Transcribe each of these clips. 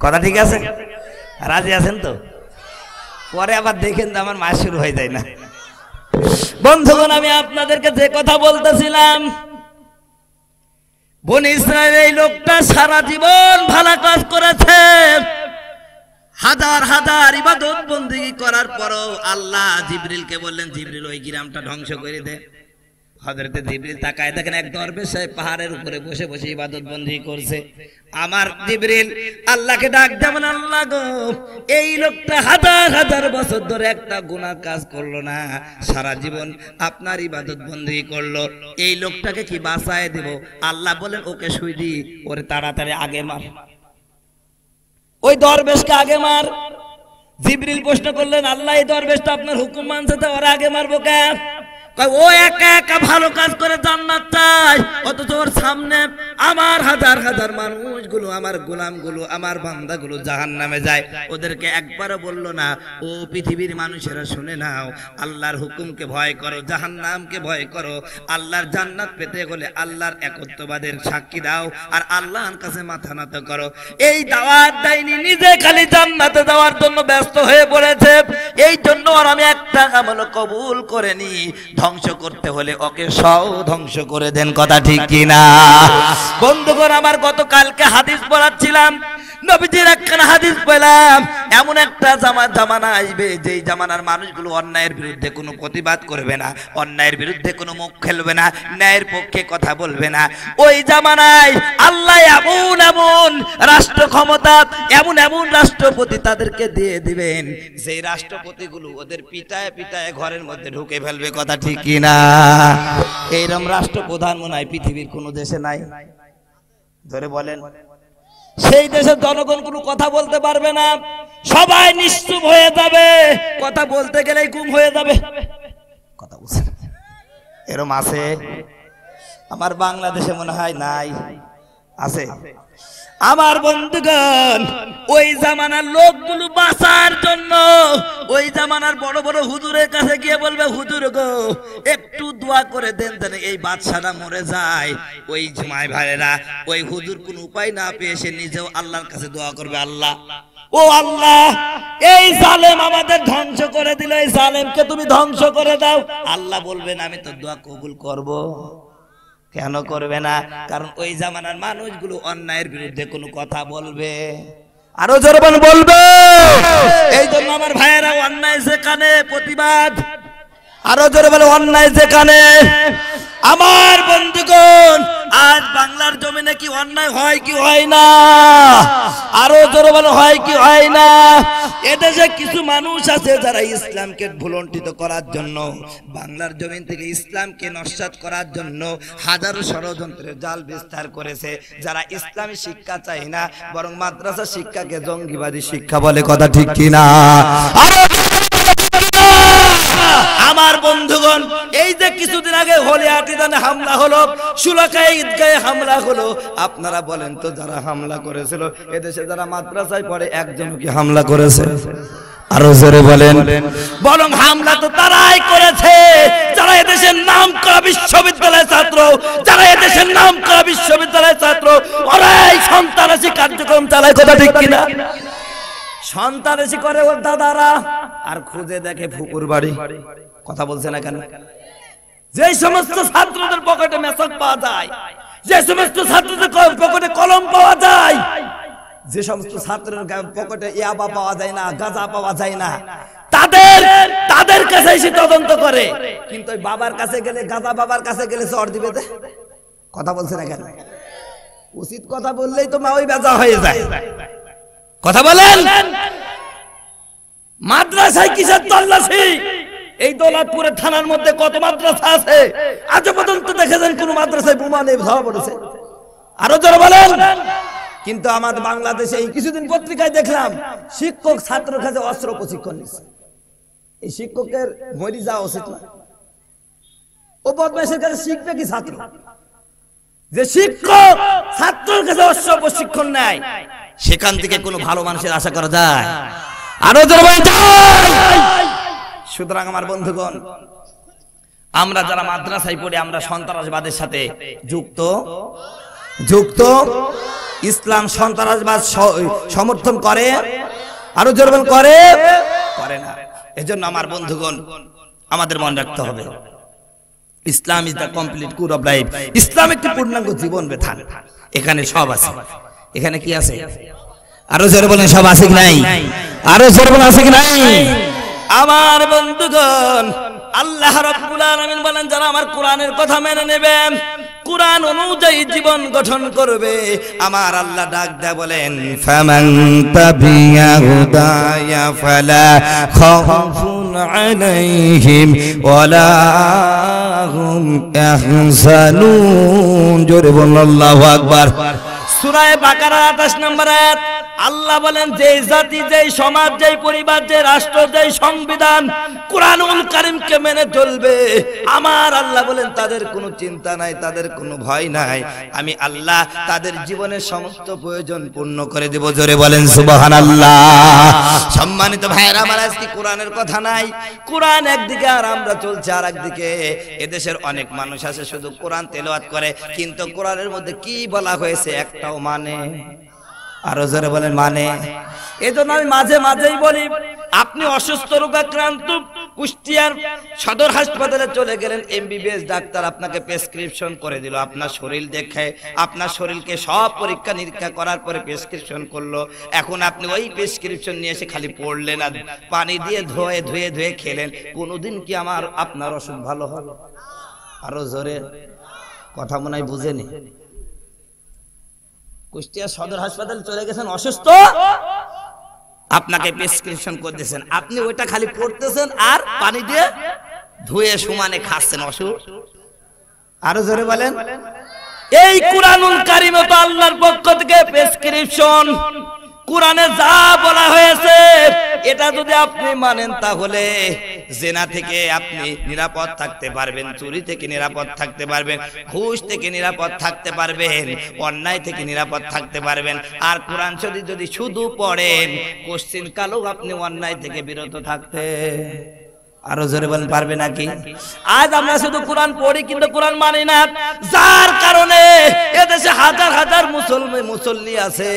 কথা ঠিক আছে? রাজি আছেন তো? পরে আবার দেখেন তো আমার মাস শুরু হয়ে যায় না। বন্ধুগণ, আমি আপনাদেরকে যে কথা বলতেছিলাম, বনি ইসরায়েল এই লোকটা সারা জীবন ভালো কাজ করেছে, হাজার হাজার ইবাদত বন্দেগী করার পরও আল্লাহ জিবরিলকে বললেন, জিবরিল ওই গ্রামটা ধ্বংস করে দে। হযরতে জিবরিল তাকায় দেখেন এক দরবেশ পাহাড়ের উপরে বসে বসে ইবাদত বন্দেগী করছে। আমার জিবরিল আল্লাহকে ডাক দেন, আল্লাহ গো, এই লোকটা হাজার হাজার বছর ধরে একটা গুনাহ কাজ করলো না, সারা জীবন আপনার ইবাদত বন্দেগী করলো, এই লোকটাকে কি বাঁচায় দেব? আল্লাহ বলেন, ওকে শুইদি, ওরে তাড়াতাড়ি আগে মার, ওই দরবেশকে আগে মার। জিবরিল প্রশ্ন করলেন, আল্লাহ এই দরবেশটা আপনার হুকুম মানছে তো ওরা আগে মারবো কেন? ও একা একা ভালো কাজ করে জান্নাত চায়, অথচ ওর সামনে আমার হাজার হাজার মানুষগুলো, আমার গোলামগুলো, আমার বান্দাগুলো জাহান্নামে যায়, ওদেরকে একবারও বললো না ও পৃথিবীর মানুষেরা শুনে নাও, আল্লাহর হুকুমকে ভয় করো, জাহান্নামকে ভয় করো, আল্লাহর জান্নাত পেতে হলে আল্লাহর একত্ববাদের সাক্ষী দাও আর আল্লাহর কাছে মাথা নত করো। এই দাওয়াত দেয়নি, নিজে খালি জান্নাতে যাওয়ার জন্য ব্যস্ত হয়ে পড়েছে, এই জন্য আর আমি একটা আমল কবুল করেনি, ধ্বংস করতে হলে ওকে সব ধ্বংস করে দেন। কথা ঠিক কিনা? বন্ধুগণ, আমার গতকালকে হাদিস পড়াচ্ছিলাম, নবীজির একখানা হাদিস পেলাম, এমন একটা জামানা আসবে যেই জামানার মানুষগুলো অন্যায়ের বিরুদ্ধে কোনো প্রতিবাদ করবে না, অন্যায়ের বিরুদ্ধে কোনো মুখ খেলবে না, ন্যায়ের পক্ষে কথা বলবে না। ওই জামানায় আল্লাহ এমন এমন রাষ্ট্র ক্ষমতা, এমন এমন রাষ্ট্রপতি তাদেরকে দিয়ে দিবেন, সেই রাষ্ট্রপতিগুলো ওদের পিটায় পিটায় ঘরের মধ্যে ঢুকে ফেলবে। কথা ঠিক কিনা? এইরকম রাষ্ট্রপ্রধান মনে হয় পৃথিবীর কোনো দেশে নাই। ধরে বলেন, সেই দেশের জনগণ কোনো কথা বলতে পারবে না, সবাই নিশ্চুপ হয়ে যাবে, কথা বলতে গেলেই গুম হয়ে যাবে। কথা বুঝছেন? এরকম আছে? আমার বাংলাদেশে মনে হয় নাই, আছে? আমার বন্ধুগণ, ওই জামানার লোকগুলো বাঁচার জন্য ওই জামানার বড় বড় হুজুরের কাছে গিয়ে বলবে, হুজুর গো একটু দোয়া করে দেন যেন এই বাদশাটা মরে যায়। ওই জমায় ভাইরা ওই হুজুর কোন উপায় না পেয়ে সে নিজেও আল্লাহর কাছে দোয়া করবে, আল্লাহ ও আল্লাহ, এই জালেম আমাদের ধ্বংস করে দিল, এই জালেমকে তুমি ধ্বংস করে দাও। আল্লাহ বলবেন, আমি তো দোয়া কবুল করব। কেন করবে না? কারণ ওই জামানার মানুষগুলো অন্যায়ের বিরুদ্ধে কোনো কথা বলবে, আরো জোরে বলবে। এই জন্য আমার ভাইয়েরা, অন্যায় যেখানে প্রতিবাদ, আরো জোরে বলে অন্যায় যেখানে। আমার বন্ধুগণ, আজ বাংলার জমিনে কি অন্যায় হয় কি হয় না? আরো জোরে বলে হয় কি হয় না? এদেশে কিছু মানুষ আছে যারা ইসলামকে ভুলণ্ঠিত করার জন্য, বাংলার জমিন থেকে ইসলামকে নস্যাৎ করার জন্য হাজারো ষড়যন্ত্রের জাল বিস্তার করেছে, যারা ইসলামী শিক্ষা চায় না, বরং মাদ্রাসা শিক্ষাকে জঙ্গিবাদী শিক্ষা বলে। কথা ঠিক কিনা? আমার বন্ধুগণ, এই যে কিছুদিন আগে হলিয়াটিদানে হামলা হলো, সুলাকায় ঈদগাহে হামলা হলো, আপনারা বলেন তো যারা হামলা করেছিল এদেশে যারা মাদ্রাসায় পড়ে একজনও কি হামলা করেছে? আরো জোরে বলেন। বরং হামলা তো তারাই করেছে যারা এদেশের নাম করা বিশ্ববিদ্যালয়ের ছাত্র, যারা এদেশের নাম করা বিশ্ববিদ্যালয়ের ছাত্র, ওরাই সন্ত্রাসী কার্যক্রম চালায়। কথা ঠিক কিনা? সন্ত্রাসী করে ওর দাদারা, আর খুঁজে দেখে ফুকুর বাড়ি। কথা বলছে না কেন? যে সমস্ত ছাত্রদের পকেটে মেসেজ পাওয়া যায়, যে সমস্ত ছাত্রদের পকেটে কলম পাওয়া যায়, যে সমস্ত ছাত্রের পকেটে ইয়াবা পাওয়া যায় না, গাঁজা পাওয়া যায় না, তাদের কাছে এসে তদন্ত করে। কিন্তু ওই বাবার কাছে গেলে, গাঁজা বাবার কাছে গেলে চড় দিবে। কথা বলছে না কেন? উচিত কথা বললেই তো মা ওই বেজা হয়ে যায়। কথা বলেন। মাদ্রাসায় কিসের তল্লাশি? এই দৌলতপুরের থানার মধ্যে কত মাদ্রাসা আছে, আজ পর্যন্ত দেখেছেন কোন মাদ্রাসায় বোমা নিয়ে ধরা পড়েছে? আরো জোরে বলেন। কিন্তু আমাদের বাংলাদেশে এই কিছুদিন পত্রিকায় দেখলাম শিক্ষক ছাত্রের কাছে অস্ত্র প্রশিক্ষণ নিচ্ছে। এই শিক্ষকের মরি যাওয়া উচিত না? ও বদমাইশের কাছে শিখবে কি ছাত্র? যে শিক্ষক ছাত্রের কাছে অস্ত্র প্রশিক্ষণ নেয়, সেখান থেকে কোনো ভালো মানুষের আশা করা যায়? আরো জোরে বলেন। সুতরাং আমার বন্ধুগণ, আমরা যারা মাদ্রাসায় পড়ি আমরা সন্ত্রাসবাদের সাথে যুক্ত ইসলাম সন্ত্রাসবাদ সমর্থন করে? আরো জোরে বলেন, করে? করে না। এজন্য আমার বন্ধুগণ, আমাদের মনে রাখতে হবে Islam is the complete code of life. ইসলাম একটি পূর্ণাঙ্গ জীবন বিধান। এখানে সব আছে। এখানে কি আছে? আরো জোরে বলেন, সব আছে কি নাই? আরো জোরে বলেন, আছে কি নাই? আমার বন্ধুগণ, আল্লাহ রাব্বুল আলামিন বলেন, যারা আমার কোরআনের কথা মেনে নেবে, কোরআন অনুযায়ী জীবন গঠন করবে, আমার আল্লাহ ডাক দেয়া বলেন, ফামান তাবিয়া হুদায়া ফালা খাউফুন আলাইহিম ওয়ালা হুম ইয়াহজানুন। জোরে বলুন আল্লাহু আকবার। সূরা বাকারা 28 নম্বর আয়াত। আল্লাহ বলেন, যে জাতি, যে সমাজ, যে পরিবার, যে রাষ্ট্র, যে সংবিধান কুরআনুল কারীমকে মেনে চলবে, আমার আল্লাহ বলেন তাদের কোনো চিন্তা নাই, তাদের কোনো ভয় নাই। আমি আল্লাহ তাদের জীবনের সমস্ত প্রয়োজন পূর্ণ করে দেব। জোরে বলেন সুবহানাল্লাহ। সম্মানিত ভাইরা আমার, আজকে কোরআনের কথা নাই। কোরআন একদিকে আর আমরা চলছে আর একদিকে। এদেশের অনেক মানুষ আছে শুধু কোরআন তেলাওয়াত করে, কিন্তু কোরআনের মধ্যে কি বলা হয়েছে একটাও মানে। আরো জোরে বলেন, মানে। এজন্য আমি মাঝে মাঝেই বলি, আপনি অসুস্থ রোগাক্রান্ত, কুষ্টিয়ার সদর হাসপাতালে চলে গেলেন, এমবিবিএস ডাক্তার আপনাকে প্রেসক্রিপশন করে দিল, আপনার শরীর দেখে, আপনার শরীরকে সব পরীক্ষা নিরীক্ষা করার পরে প্রেসক্রিপশন করলো। এখন আপনি ওই প্রেসক্রিপশন নিয়ে এসে খালি পড়লেন আর পানি দিয়ে ধুয়ে ধুয়ে ধুয়ে খেলেন, কোনোদিন কি আপনার অসুখ ভালো হবে? আরো জোরে কথা মনে হয় বুঝেনি। কুষ্টিয়া সদর হাসপাতালে চলে গেছেন অসুস্থ, আপনাকে প্রেসক্রিপশন করে দিয়েছেন, আপনি ওইটা খালি পড়তেছেন আর পানি দিয়ে ধুয়ে সমানে খাচ্ছেন, অসুখ? আরো জোরে বলেন। এই কুরআনুল কারীমে তো আল্লাহর পক্ষ থেকে প্রেসক্রিপশন, কোরআনে যা বলা হয়েছে এটা যদি আপনি মানেন, তাহলে জিনা থেকে আপনি নিরাপদ থাকতে পারবেন, চুরি থেকে নিরাপদ থাকতে পারবেন, ঘুষ থেকে নিরাপদ থাকতে পারবেন, অন্যায় থেকে নিরাপদ থাকতে পারবেন। আর কোরআন শরীফ যদি শুধু পড়েন, কোশ্চিন কালেও আপনি অন্যায় থেকে বিরত থাকতে, আরো জোরে বলেন, পারবে নাকি? আজ আমরা শুধু কোরআন পড়ি কিন্তু কোরআন মানি না, যার কারণে এদেশে হাজার হাজার মুসল্লি আছে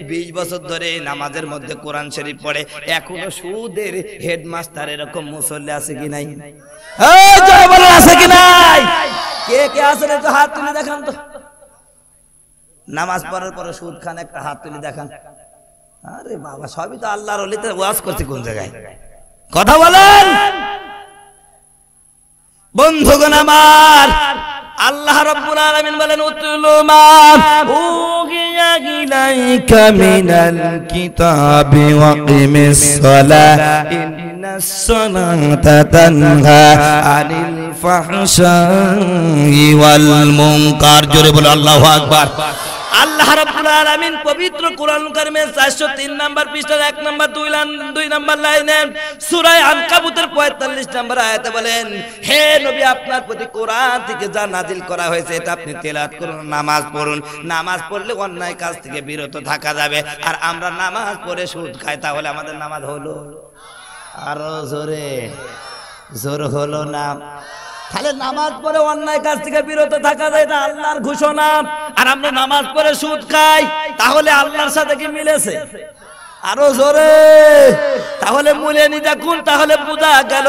20 বছর ধরে নামাজের মধ্যে কোরআন শরীফ পড়ে, এখনো সুদের হেডমাস্টার এরকম মুসল্লি আছে কি নাই? এই জোরে বলেন, আছে কি নাই? কে কে আছে একটু হাত তুলে দেখান তো। নামাজ পড়ার পরে সুদ খান, একটা হাত তুলে দেখান। আরে বাবা, সবই তো আল্লাহর ওলিতে ওয়াজ করছে, কোন জায়গায় কথা বলেন? বন্ধুগণ আমার, আল্লাহ রাব্বুল আলামিন বলেন, উতলু মা উহিয়া ইলাইকা মিনাল কিতাবি ওয়া কিমিস সালাহ ইন্নাস সালাতা তানহা আনিল ফাহশাই ওয়াল মুনকার। জোরে বলো আল্লাহু আকবার। আল্লাহ রাব্বুল আলামিন পবিত্র কোরআনুল কারীমের 403 নম্বর পৃষ্ঠার 1 নম্বর 2 নম্বর লাইনে সূরা আনকাবুতের 45 নম্বর আয়াতে বলেন, হে নবী, আপনার প্রতি কোরআন থেকে যা নাজিল করা হয়েছে এটা আপনি তেলাওয়াত করুন, নামাজ পড়ুন। নামাজ পড়লে অন্যায় কাজ থেকে বিরত থাকা যাবে। আর আমরা নামাজ পড়ে সুদ খাই, তাহলে আমাদের নামাজ হলো? আরো জোরে, জোর হলো না? তাহলে নামাজ পড়ে অন্যায় কাজ থেকে বিরত থাকা যায়, এটা আল্লাহর ঘোষণা। আর আমরা নামাজ পড়ে সুদ খাই, তাহলে আল্লাহর সাথে কি মিলেছে? আরো জোরে। তাহলে মূলেনি দেখুন, তাহলে বোঝা গেল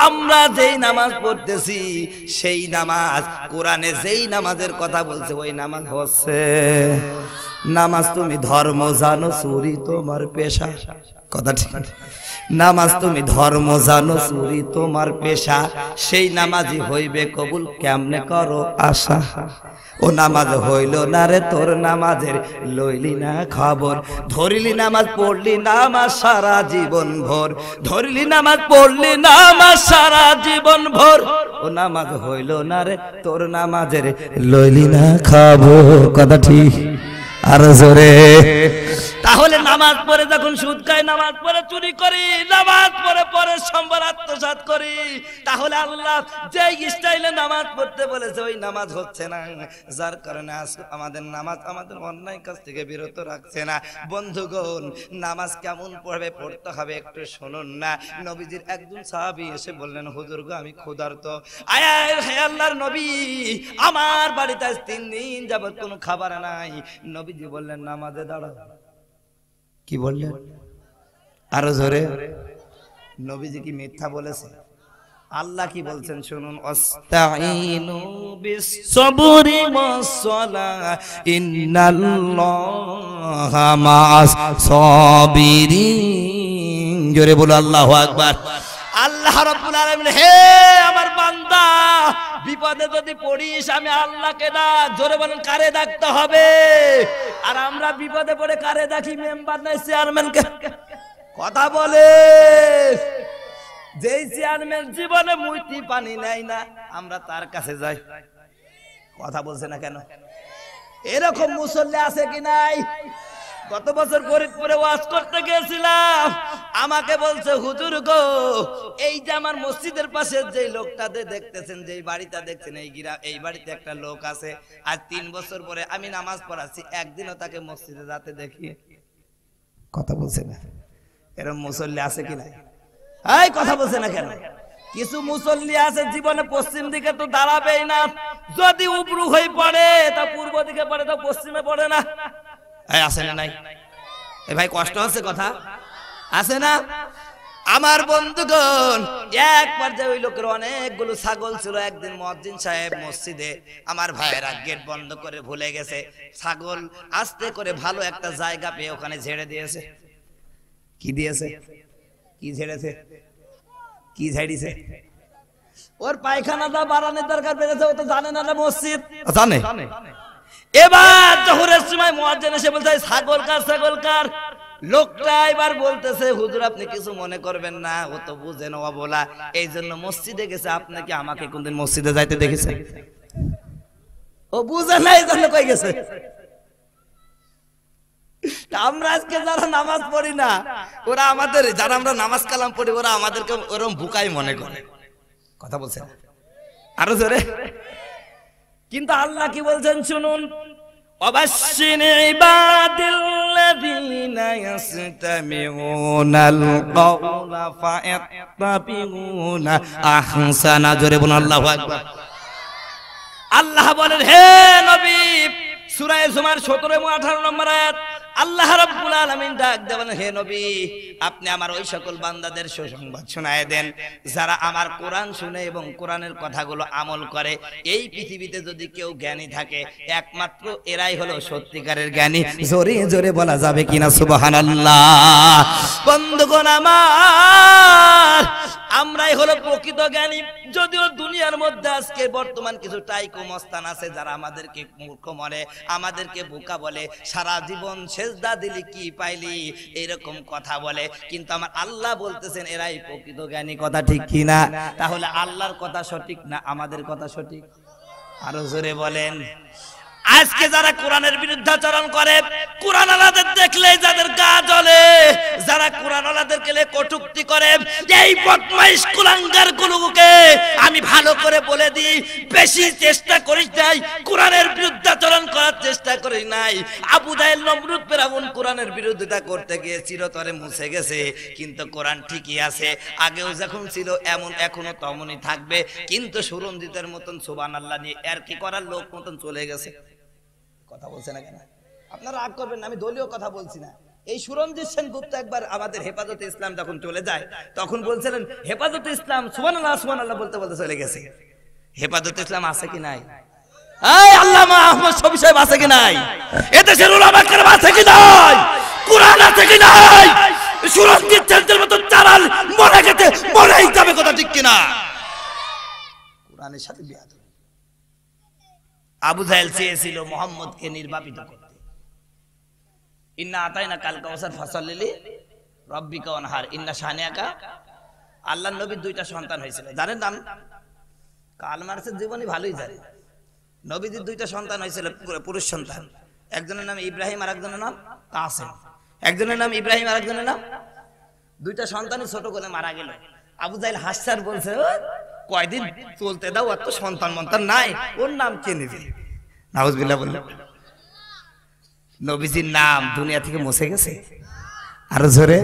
আমরা যেই নামাজ পড়তেছি সেই নামাজ, কোরআনে যেই নামাজের কথা বলছে ওই নামাজ হচ্ছে। নামাজ তুমি ধর্ম জানো, চুরি তোমার পেশা। কথা ঠিক। নামাজ তুমি ধর্ম জানো, চুরি তোমার পেশা, সেই নামাজই হইবে কবুল, কেমনে করো আশা। ও নামাজ হইল না রে তোর, নামাজের লইলি না খবর। ধরিলি নামাজ পড়লি নামাজ সারা জীবন ভোর, ধরিলি নামাজ পড়লি নামাজ সারা জীবন ভোর। ও নামাজ হইল না রে তোর, নামাজের লইলি না খবর। কথা ঠিক। আর জোরে। তাহলে নামাজ পড়ে যখন সুদ খাই, নামাজ পড়ে চুরি করি, নামাজ পড়ে পরে সম্পদ আত্মসাৎ করি, তাহলে আল্লাহ যে স্টাইলে নামাজ পড়তে বলেছে ওই নামাজ হচ্ছে না। যার কারণে আমাদের নামাজ আমাদের অন্যায় কাজ থেকে বিরত রাখছে না। বন্ধুগণ, নামাজ কেমন পড়তে হবে একটু শুনুন না। নবীজির একজন সাহাবী এসে বললেন, হুজুর গো, আমি ক্ষুধার্ত। হে আল্লাহর নবী, আমার বাড়িতে আজ 3 দিন যাবত কোনো খাবার নাই। নবীজি নবীজি বললেন নামাজে দাঁড়াও। কি বললেন? আরো জোরে। নবীজি কি মিথ্যা বলেছে? আল্লাহ কি বলছেন শুনুন, আস্তাইনু বিস-সাবরি ওয়াস-সালাহ ইন্নাল্লাহা মা'আস সাবিরিন। জোরে বলো আল্লাহু আকবার। আল্লাহ রাব্বুল আলামিন, হে আমার বান্দা, বিপদে যদি পড়িস আমি আল্লাহকে ডাক। জোরে বলেন কারে ডাকতে হবে? আর আমরা বিপদে পড়ে কারে ডাকি? মেম্বার নাই চেয়ারম্যানকে। কথা বলে, যেই চেয়ারম্যান জীবনে মুইতি পানি নেয় না আমরা তার কাছে যাই। কথা বলছে না কেন? এরকম মুসল্লি আছে কি নাই? গত বছর ফরিদপুরে ওয়াজ করতে গিয়েছিলাম, আমাকে বলছে হুজুর গো, এই যে আমার মসজিদের পাশে যে লোকটাতে দেখতেছেন, যেই বাড়িটা দেখছেন, এই বাড়িতে একটা লোক আছে, আজ 3 বছর পরে আমি নামাজ পড়াচ্ছি, একদিনও তাকে মসজিদে যেতে দেখি। কথা বলছে না? এরকম মুসল্লি আছে কি নাই? এই কথা বলছে না কেন? কিছু মুসল্লি আছে জীবনে পশ্চিম দিকে তো দাঁড়াবেই না, যদি উপরু হয়ে পড়ে তা পূর্ব দিকে পড়ে, তা পশ্চিমে পড়ে না। এই আছে না নাই? এই ভাই কষ্ট হচ্ছে, কথা আছে না? আমার বন্ধুগণ, এক পর্যায়ে ওই লোকের অনেকগুলো ছাগল ছিল। একদিন মুয়াজ্জিন সাহেব মসজিদে, আমার ভাইয়েরা গেট বন্ধ করে ভুলে গেছে, ছাগল আস্তে করে ভালো একটা জায়গা পেয়ে ওখানে ঝেড়ে দিয়েছে। কি দিয়েছে? কি ঝেড়েছে? কি ঝেড়িছে? ওর পায়খানাটা বাড়ানোর দরকার পেয়েছে, ও তো জানে না মসজিদ জানে। এবার জোহরের সময় মুয়াজ্জিন এসে বলছে ছাগল কার, ছাগল কার? লোকটা এবার বলতেছে হুজুর আপনি কিছু মনে করবেন না, ও তো বুঝে নেওয়া বলা, এই জন্য মসজিদে গেছে। আপনি কি আমাকে কোনদিন মসজিদে যাইতে দেখেছেন? ও বুঝে না, এই জন্য কই গেছে। আমরা আজকে যারা নামাজ পড়ি না, ওরা আমাদের, যারা আমরা নামাজ কালাম পড়ি, ওরা আমাদেরকে ওরকম বুকাই মনে করে। কথা বলছেন আরো জোরে। কিন্তু আল্লাহ কি বলছেন শুনুন, অবাশশির ইবাদিল্লাযীনা ইয়াসতামিউনাল কাওলা ফায়াত্তাবিউনা আহসানা। জোরে বলুন আল্লাহু আকবার। আল্লাহ বলেন, হে নবী, সূরা জুমার 17 এবং 18 নম্বর আয়াত, আল্লাহ রাব্বুল আলামিন ডাক দেন, হে নবী আপনি আমার ওই সকল বান্দাদের সুসংবাদ শোনায় দেন যারা আমার কোরআন শুনে এবং কোরআনের কথাগুলো আমল করে। এই পৃথিবীতে যদি কেউ জ্ঞানী থাকে একমাত্র এরাই হলো সত্যিকারের জ্ঞানী। জোরে জোরে বলা যাবে কিনা সুবহানাল্লাহ? বন্ধুগণ আমার, আমরাই হলো প্রকৃত জ্ঞানী। যদিও দুনিয়ার মধ্যে আজকে বর্তমান কিছু টাইকো মস্তান আছে যারা আমাদেরকে মূর্খ বলে, আমাদেরকে বোকা বলে, সারা জীবন সেজদা দিলি কি পাইলি এরকম কথা বলে, কিন্তু আমার আল্লাহ বলতেছেন এরাই প্রকৃত জ্ঞানী। কথা ঠিক কিনা? তাহলে আল্লাহর কথা সঠিক না আমাদের কথা সঠিক? আরো জোরে বলেন। আজকে যারা কোরআনের বিরুদ্ধাচরণ করে, কোরআন আলাদের দেখলে যাদের গা জ্বলে, যারা কোরআন আলাদেরকে কটূক্তি করে, এই বদমাইশ কুলাঙ্গার গুলোকে আমি ভালো করে বলে দিই, বেশি চেষ্টা করিস নাই, কোরআনের বিরুদ্ধাচরণ করার চেষ্টা করিস নাই। আবু জাহেল, নমরুদ, ফিরআউন কোরআনের বিরোধিতা করতে গিয়ে চিরতরে মুছে গেছে, কিন্তু কোরআন ঠিকই আছে, আগেও যখন ছিল এমন এখনো তেমনই থাকবে। কিন্তু সুরঞ্জিতের মতন সুবহানাল্লাহ নিয়ে আর কি করার লোক মতন চলে গেছে। কথা বলছে না কেন? আপনারা রাগ করবেন না, আমি দলীয় কথা বলছি না। এই সুরঞ্জিত সেনগুপ্ত একবার আমাদের হেফাজতে ইসলাম যখন চলে যায় তখন বলছিলেন হেফাজতে ইসলাম সুবহানাল্লাহ সুবহানাল্লাহ বলতে বলতে চলে গেছে। হেফাজতে ইসলাম আছে কি নাই? এই আল্লামা আহমদ শফি সাহেব আছে কি নাই? এদেশের উলামা কেরাম আছে কি নাই? কোরআন আছে কি নাই? সুরঞ্জিত সেনের মতো চালাল মরে গেছে, মরেই যাবে। কথা ঠিক কি না? কোরআনের সাথে বিয়াদ। আবু জাহেল চেয়েছিল মুহাম্মদকে নির্বাপিত করতে। ইন্না আতাইনা কাল কাউসার ফাসাল্লি রাব্বিকা ওয়ানহার ইন্না শানিয়াকা। আল্লাহর নবীর 2টা সন্তান হয়েছিল, জানেন নাম? কাল মার্সের জীবনী ভালোই জানে। নবীদের 2টা সন্তান হয়েছিল, পুরুষ সন্তান। একজনের নাম ইব্রাহিম আর একজনের নাম কাসেম। একজনের নাম ইব্রাহিম আর একজনের নাম, 2টা সন্তানই ছোট করে মারা গেল। আবু জাহেল হাসসার বলছে, কয়দিন চলতে দাও, আর তো সন্তান মন্তান নাই, ওর নাম কে নেবে? নাউজুবিল্লাহ বলল। নবীজির নাম দুনিয়া থেকে মুছে গেছে। আর জোরে।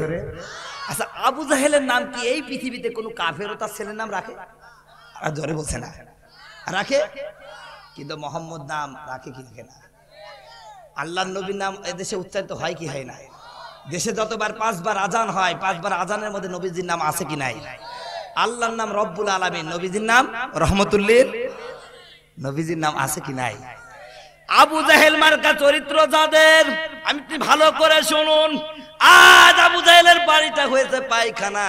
আচ্ছা, আবু জাহেলের নাম কি এই পৃথিবীতে কোনো কাফের তার ছেলের নাম রাখে? আর জোরে বলছে না রাখে, কিন্তু মোহাম্মদ নাম রাখে কি রাখে না? আল্লাহর নবীর নাম এদেশে উচ্চারিত হয় কি হয় না? দেশে যতবার 5 বার আজান হয় 5 বার আজানের মধ্যে নবীজির নাম আছে কি নাই? আল্লাহর নাম রব্বুল আলামিন, নবীজির নাম রহমতুল্লিল, নবীজির নাম আছে কি নাই? আবু জাহেল মার্কা চরিত্র যাদের, আমি ভালো করে শুনুন, আজ আবু জাহেলের বাড়িটা হয়েছে পায়খানা।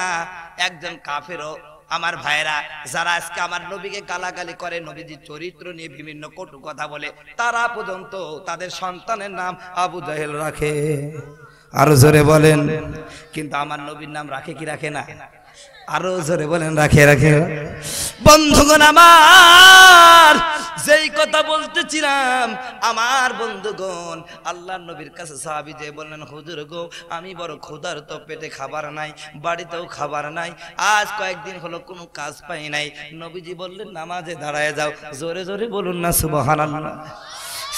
একজন কাফেরও আমার ভাইরা যারা আজকে আমার নবীকে গালাগালি করে, নবীজির চরিত্র নিয়ে বিভিন্ন কটু কথা বলে, তারা পর্যন্ত তাদের সন্তানের নাম আবু জাহেল রাখে। আরো জোরে বলেন। কিন্তু আমার নবীর নাম রাখে কি রাখে না? আরো জোরে বলেন, রাখে রাখে। বন্ধুগণ আমার, যেই কথা বলতেছিলাম, আমার বন্ধুগণ আল্লাহর নবীর কাছে সাহাবী যে বললেন, হুজুর গো আমি বড় ক্ষুধার্ত, পেটে খাবার নাই, বাড়িতেও খাবার নাই, আজ কয়েকদিন হলো কোনো কাজ পাই নাই। নবীজি বললেন নামাজে দাঁড়ায় যাও। জোরে জোরে বলুন না সুবহানাল্লাহ।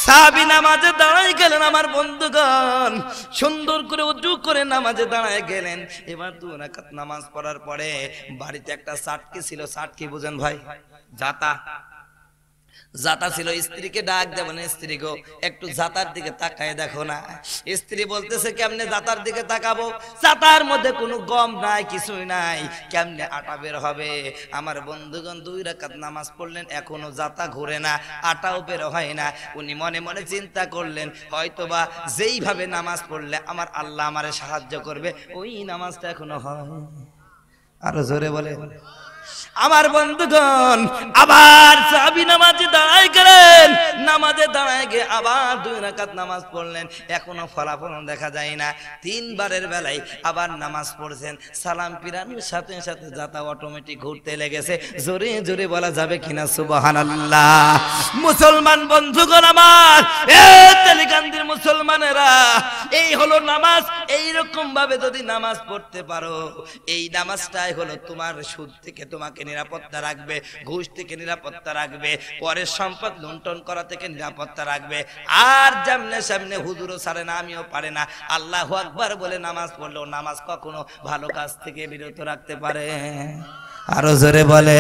সাহাবী নামাজে দাঁড়ায় গেলেন। আমার বন্ধুগণ সুন্দর করে ওযু করে নামাজে দাঁড়ায় গেলেন। এবার 2 রাকাত নামাজ পড়ার পরে বাড়িতে একটা সাটকি ছিল। সাটকি বুঝেন ভাই? জাতা। জাতা ছিল। স্ত্রীকে ডাক দেবেন, স্ত্রী গো একটু জাতার দিকে তাকায় দেখো না। স্ত্রী বলতেছে কেমনে জাতার দিকে তাকাবো? জাতার মধ্যে কোনো গম নাই, কিছুই নাই, কেমনে আটা বের হবে? আমার বন্ধুগণ 2 রাকাত নামাজ পড়লেন, এখনো জাতা ঘুরে না, আটাও বের হয় না। উনি মনে মনে চিন্তা করলেন, হয়তোবা যেইভাবে নামাজ পড়লে আমার আল্লাহ আমারে সাহায্য করবে, ওই নামাজটা এখনো হয়। আরো জোরে বলে। আমার বন্ধুগণ আবার সাহাবী নামাজে দাঁড়ায় গেলেন। নামাজে দাঁড়ায় গিয়ে আবার 2 রাকাত নামাজ পড়লেন, এখনো ফলাফল দেখা যায় না। 3 বারের বেলায় আবার নামাজ পড়ছেন। সালাম ফিরানোর সাথে সাথে জাতা অটোমেটিক ঘুরতে লেগেছে। জোরে জোরে বলা যাবে কিনা সুবহানাল্লাহ? মুসলমান বন্ধুগণ আমার, এই তেলিকান্দির মুসলমানেরা, এই হলো নামাজ। এই রকম ভাবে যদি নামাজ পড়তে পারো, এই নামাজটাই হলো তোমার সুদ থেকে তোমাকে নিরাপত্তা রাখবে, ঘুষ থেকে নিরাপত্তা রাখবে, পরের সম্পদ লুণ্ঠন করা থেকে নিরাপত্তা রাখবে। আর যেমনে সামনে হুজুরও ছাড়ে না, আমিও পারে না, আল্লাহু আকবার বলে নামাজ পড়লেও নামাজ কখনো ভালো কাজ থেকে বিরত রাখতে পারে। আরো জোরে বলে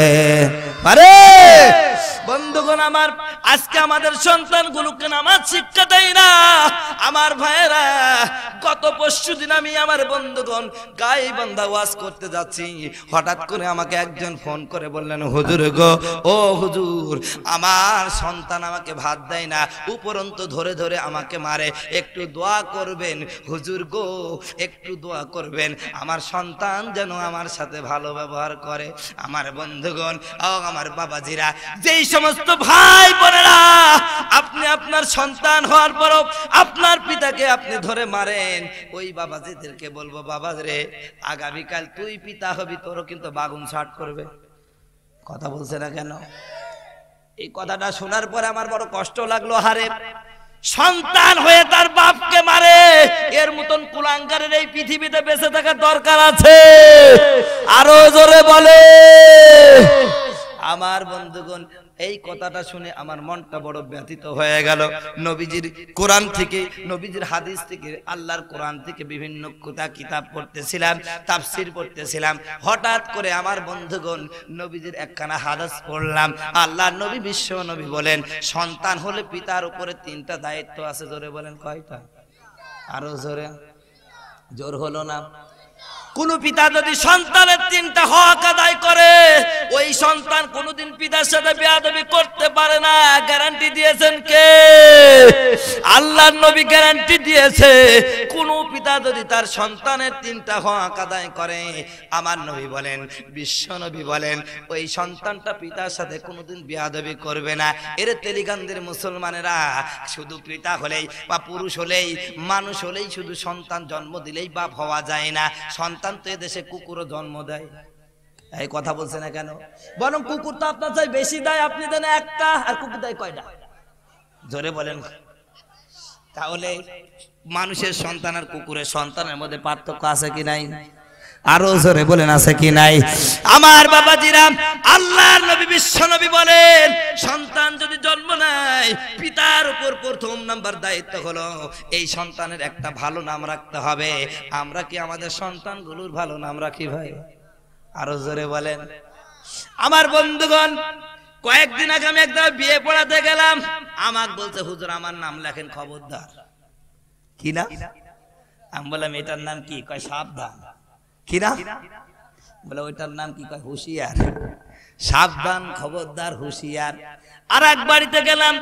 পারে। বন্ধুগণ আমার, আজকে আমাদের সন্তানগুলোকে নামাজ শিক্ষা দেয় না। আমার ভাইয়েরা, গত পরশুদিন আমি আমার বন্ধুগণ গাইবান্ধা ওয়াজ করতে যাচ্ছি, হঠাৎ করে আমাকে একজন ফোন করে বললেন, হুজুর গো, ও হুজুর, আমার সন্তান আমাকে ভাত দেয় না, উপরন্তু ধরে ধরে আমাকে মারে, একটু দোয়া করবেন হুজুর গো, একটু দোয়া করবেন, আমার সন্তান যেন আমার সাথে ভালো ব্যবহার করে। আমার বন্ধুগণ, ও আমার বাবাজিরা, যেই সমস্ত ভাই বোনেরা আপনি আপনার সন্তান হওয়ার পরও আপনার পিতাকে আপনি ধরে মারেন, ওই বাবাজিদেরকে বলবো, বাবা রে, আগামীকাল তুই পিতা হবি, তোরও কিন্তু বাগুন ছাট করবে। কথা বলছে না কেন? এই কথাটা শোনার পরে আমার বড় কষ্ট লাগলো। হারে, সন্তান হয়ে তার বাপকে মারে, এর মতন কুলাঙ্গারের এই পৃথিবীতে বেঁচে থাকার দরকার আছে। আরো জোরে বলে। আমার বন্ধুগণ, এই কথাটা শুনে আমার মনটা বড় ব্যথিত হয়ে গেল। নবীজির কোরআন থেকে, নবীজির হাদিস থেকে, আল্লাহর কোরআন থেকে বিভিন্ন কিতাব পড়তেছিলাম, তাফসীর পড়তেছিলাম। হঠাৎ করে আমার বন্ধুগণ নবীজির একখানা হাদিস পড়লাম। আল্লাহর নবী, বিশ্ব নবী বলেন, সন্তান হলে পিতার উপরে 3টা দায়িত্ব আছে। জোরে বলেন, কয়টা? আরো জোরে। জোর হলো না? কোন পিতা যদি সন্তানের 3টা হক আদায় করে, ওই সন্তান কোনদিন পিতার সাথে বেয়াদবি করতে পারে না। গ্যারান্টি দিয়েছেন কে? আল্লাহর নবী গ্যারান্টি দিয়েছে। কোন পিতা যদি তার সন্তানের 3টা হক আদায় করে, আমার নবী বলেন, বিশ্ব নবী বলেন, ওই সন্তানটা পিতার সাথে কোনদিন বেয়াদবি করবে না। এর তেলিগান্দের মুসলমানেরা, শুধু পিতা হলেই বা পুরুষ হলেই, মানুষ হলেই শুধু সন্তান জন্ম দিলেই বাপ হওয়া যায় না। সন্তান তো এদেশে কুকুরও জন্ম দেয়। এই কথা বলছে না কেন? বরং কুকুর তো আপনার চাই বেশি দেয়, আপনি দেন একটা, আর কুকুর দেয় কয়টা? জোরে বলেন। তাহলে মানুষের সন্তান আর কুকুরের সন্তানের মধ্যে পার্থক্য আছে কি নাই? আরো জোরে বলেন, আছে কি নাই? আমার বাবাজিরা, আল্লাহর নবী বিশ্ব নবী বলেন, সন্তান যদি জন্ম নেয়, পিতার উপর প্রথম নাম্বার দায়িত্ব হলো এই সন্তানের একটা ভালো নাম রাখতে হবে। আমরা কি আমাদের সন্তানগুলোর ভালো নাম রাখি ভাই? আরো জোরে বলেন। আমার বন্ধুগণ, কয়েকদিন আগে আমি একটা বিয়ে পড়াতে গেলাম। আমাকে বলছে, হুজুর আমার নাম লেখেন। খবরদার, কি না? আমি বললাম এটার নাম কি? কয় সাবধান। কি না? বলে ওইটার নাম কি? কয় হুঁশিয়ার। সাবধান, খবরদার, হুঁশিয়ার। আর এক বাড়িতে গেলাম,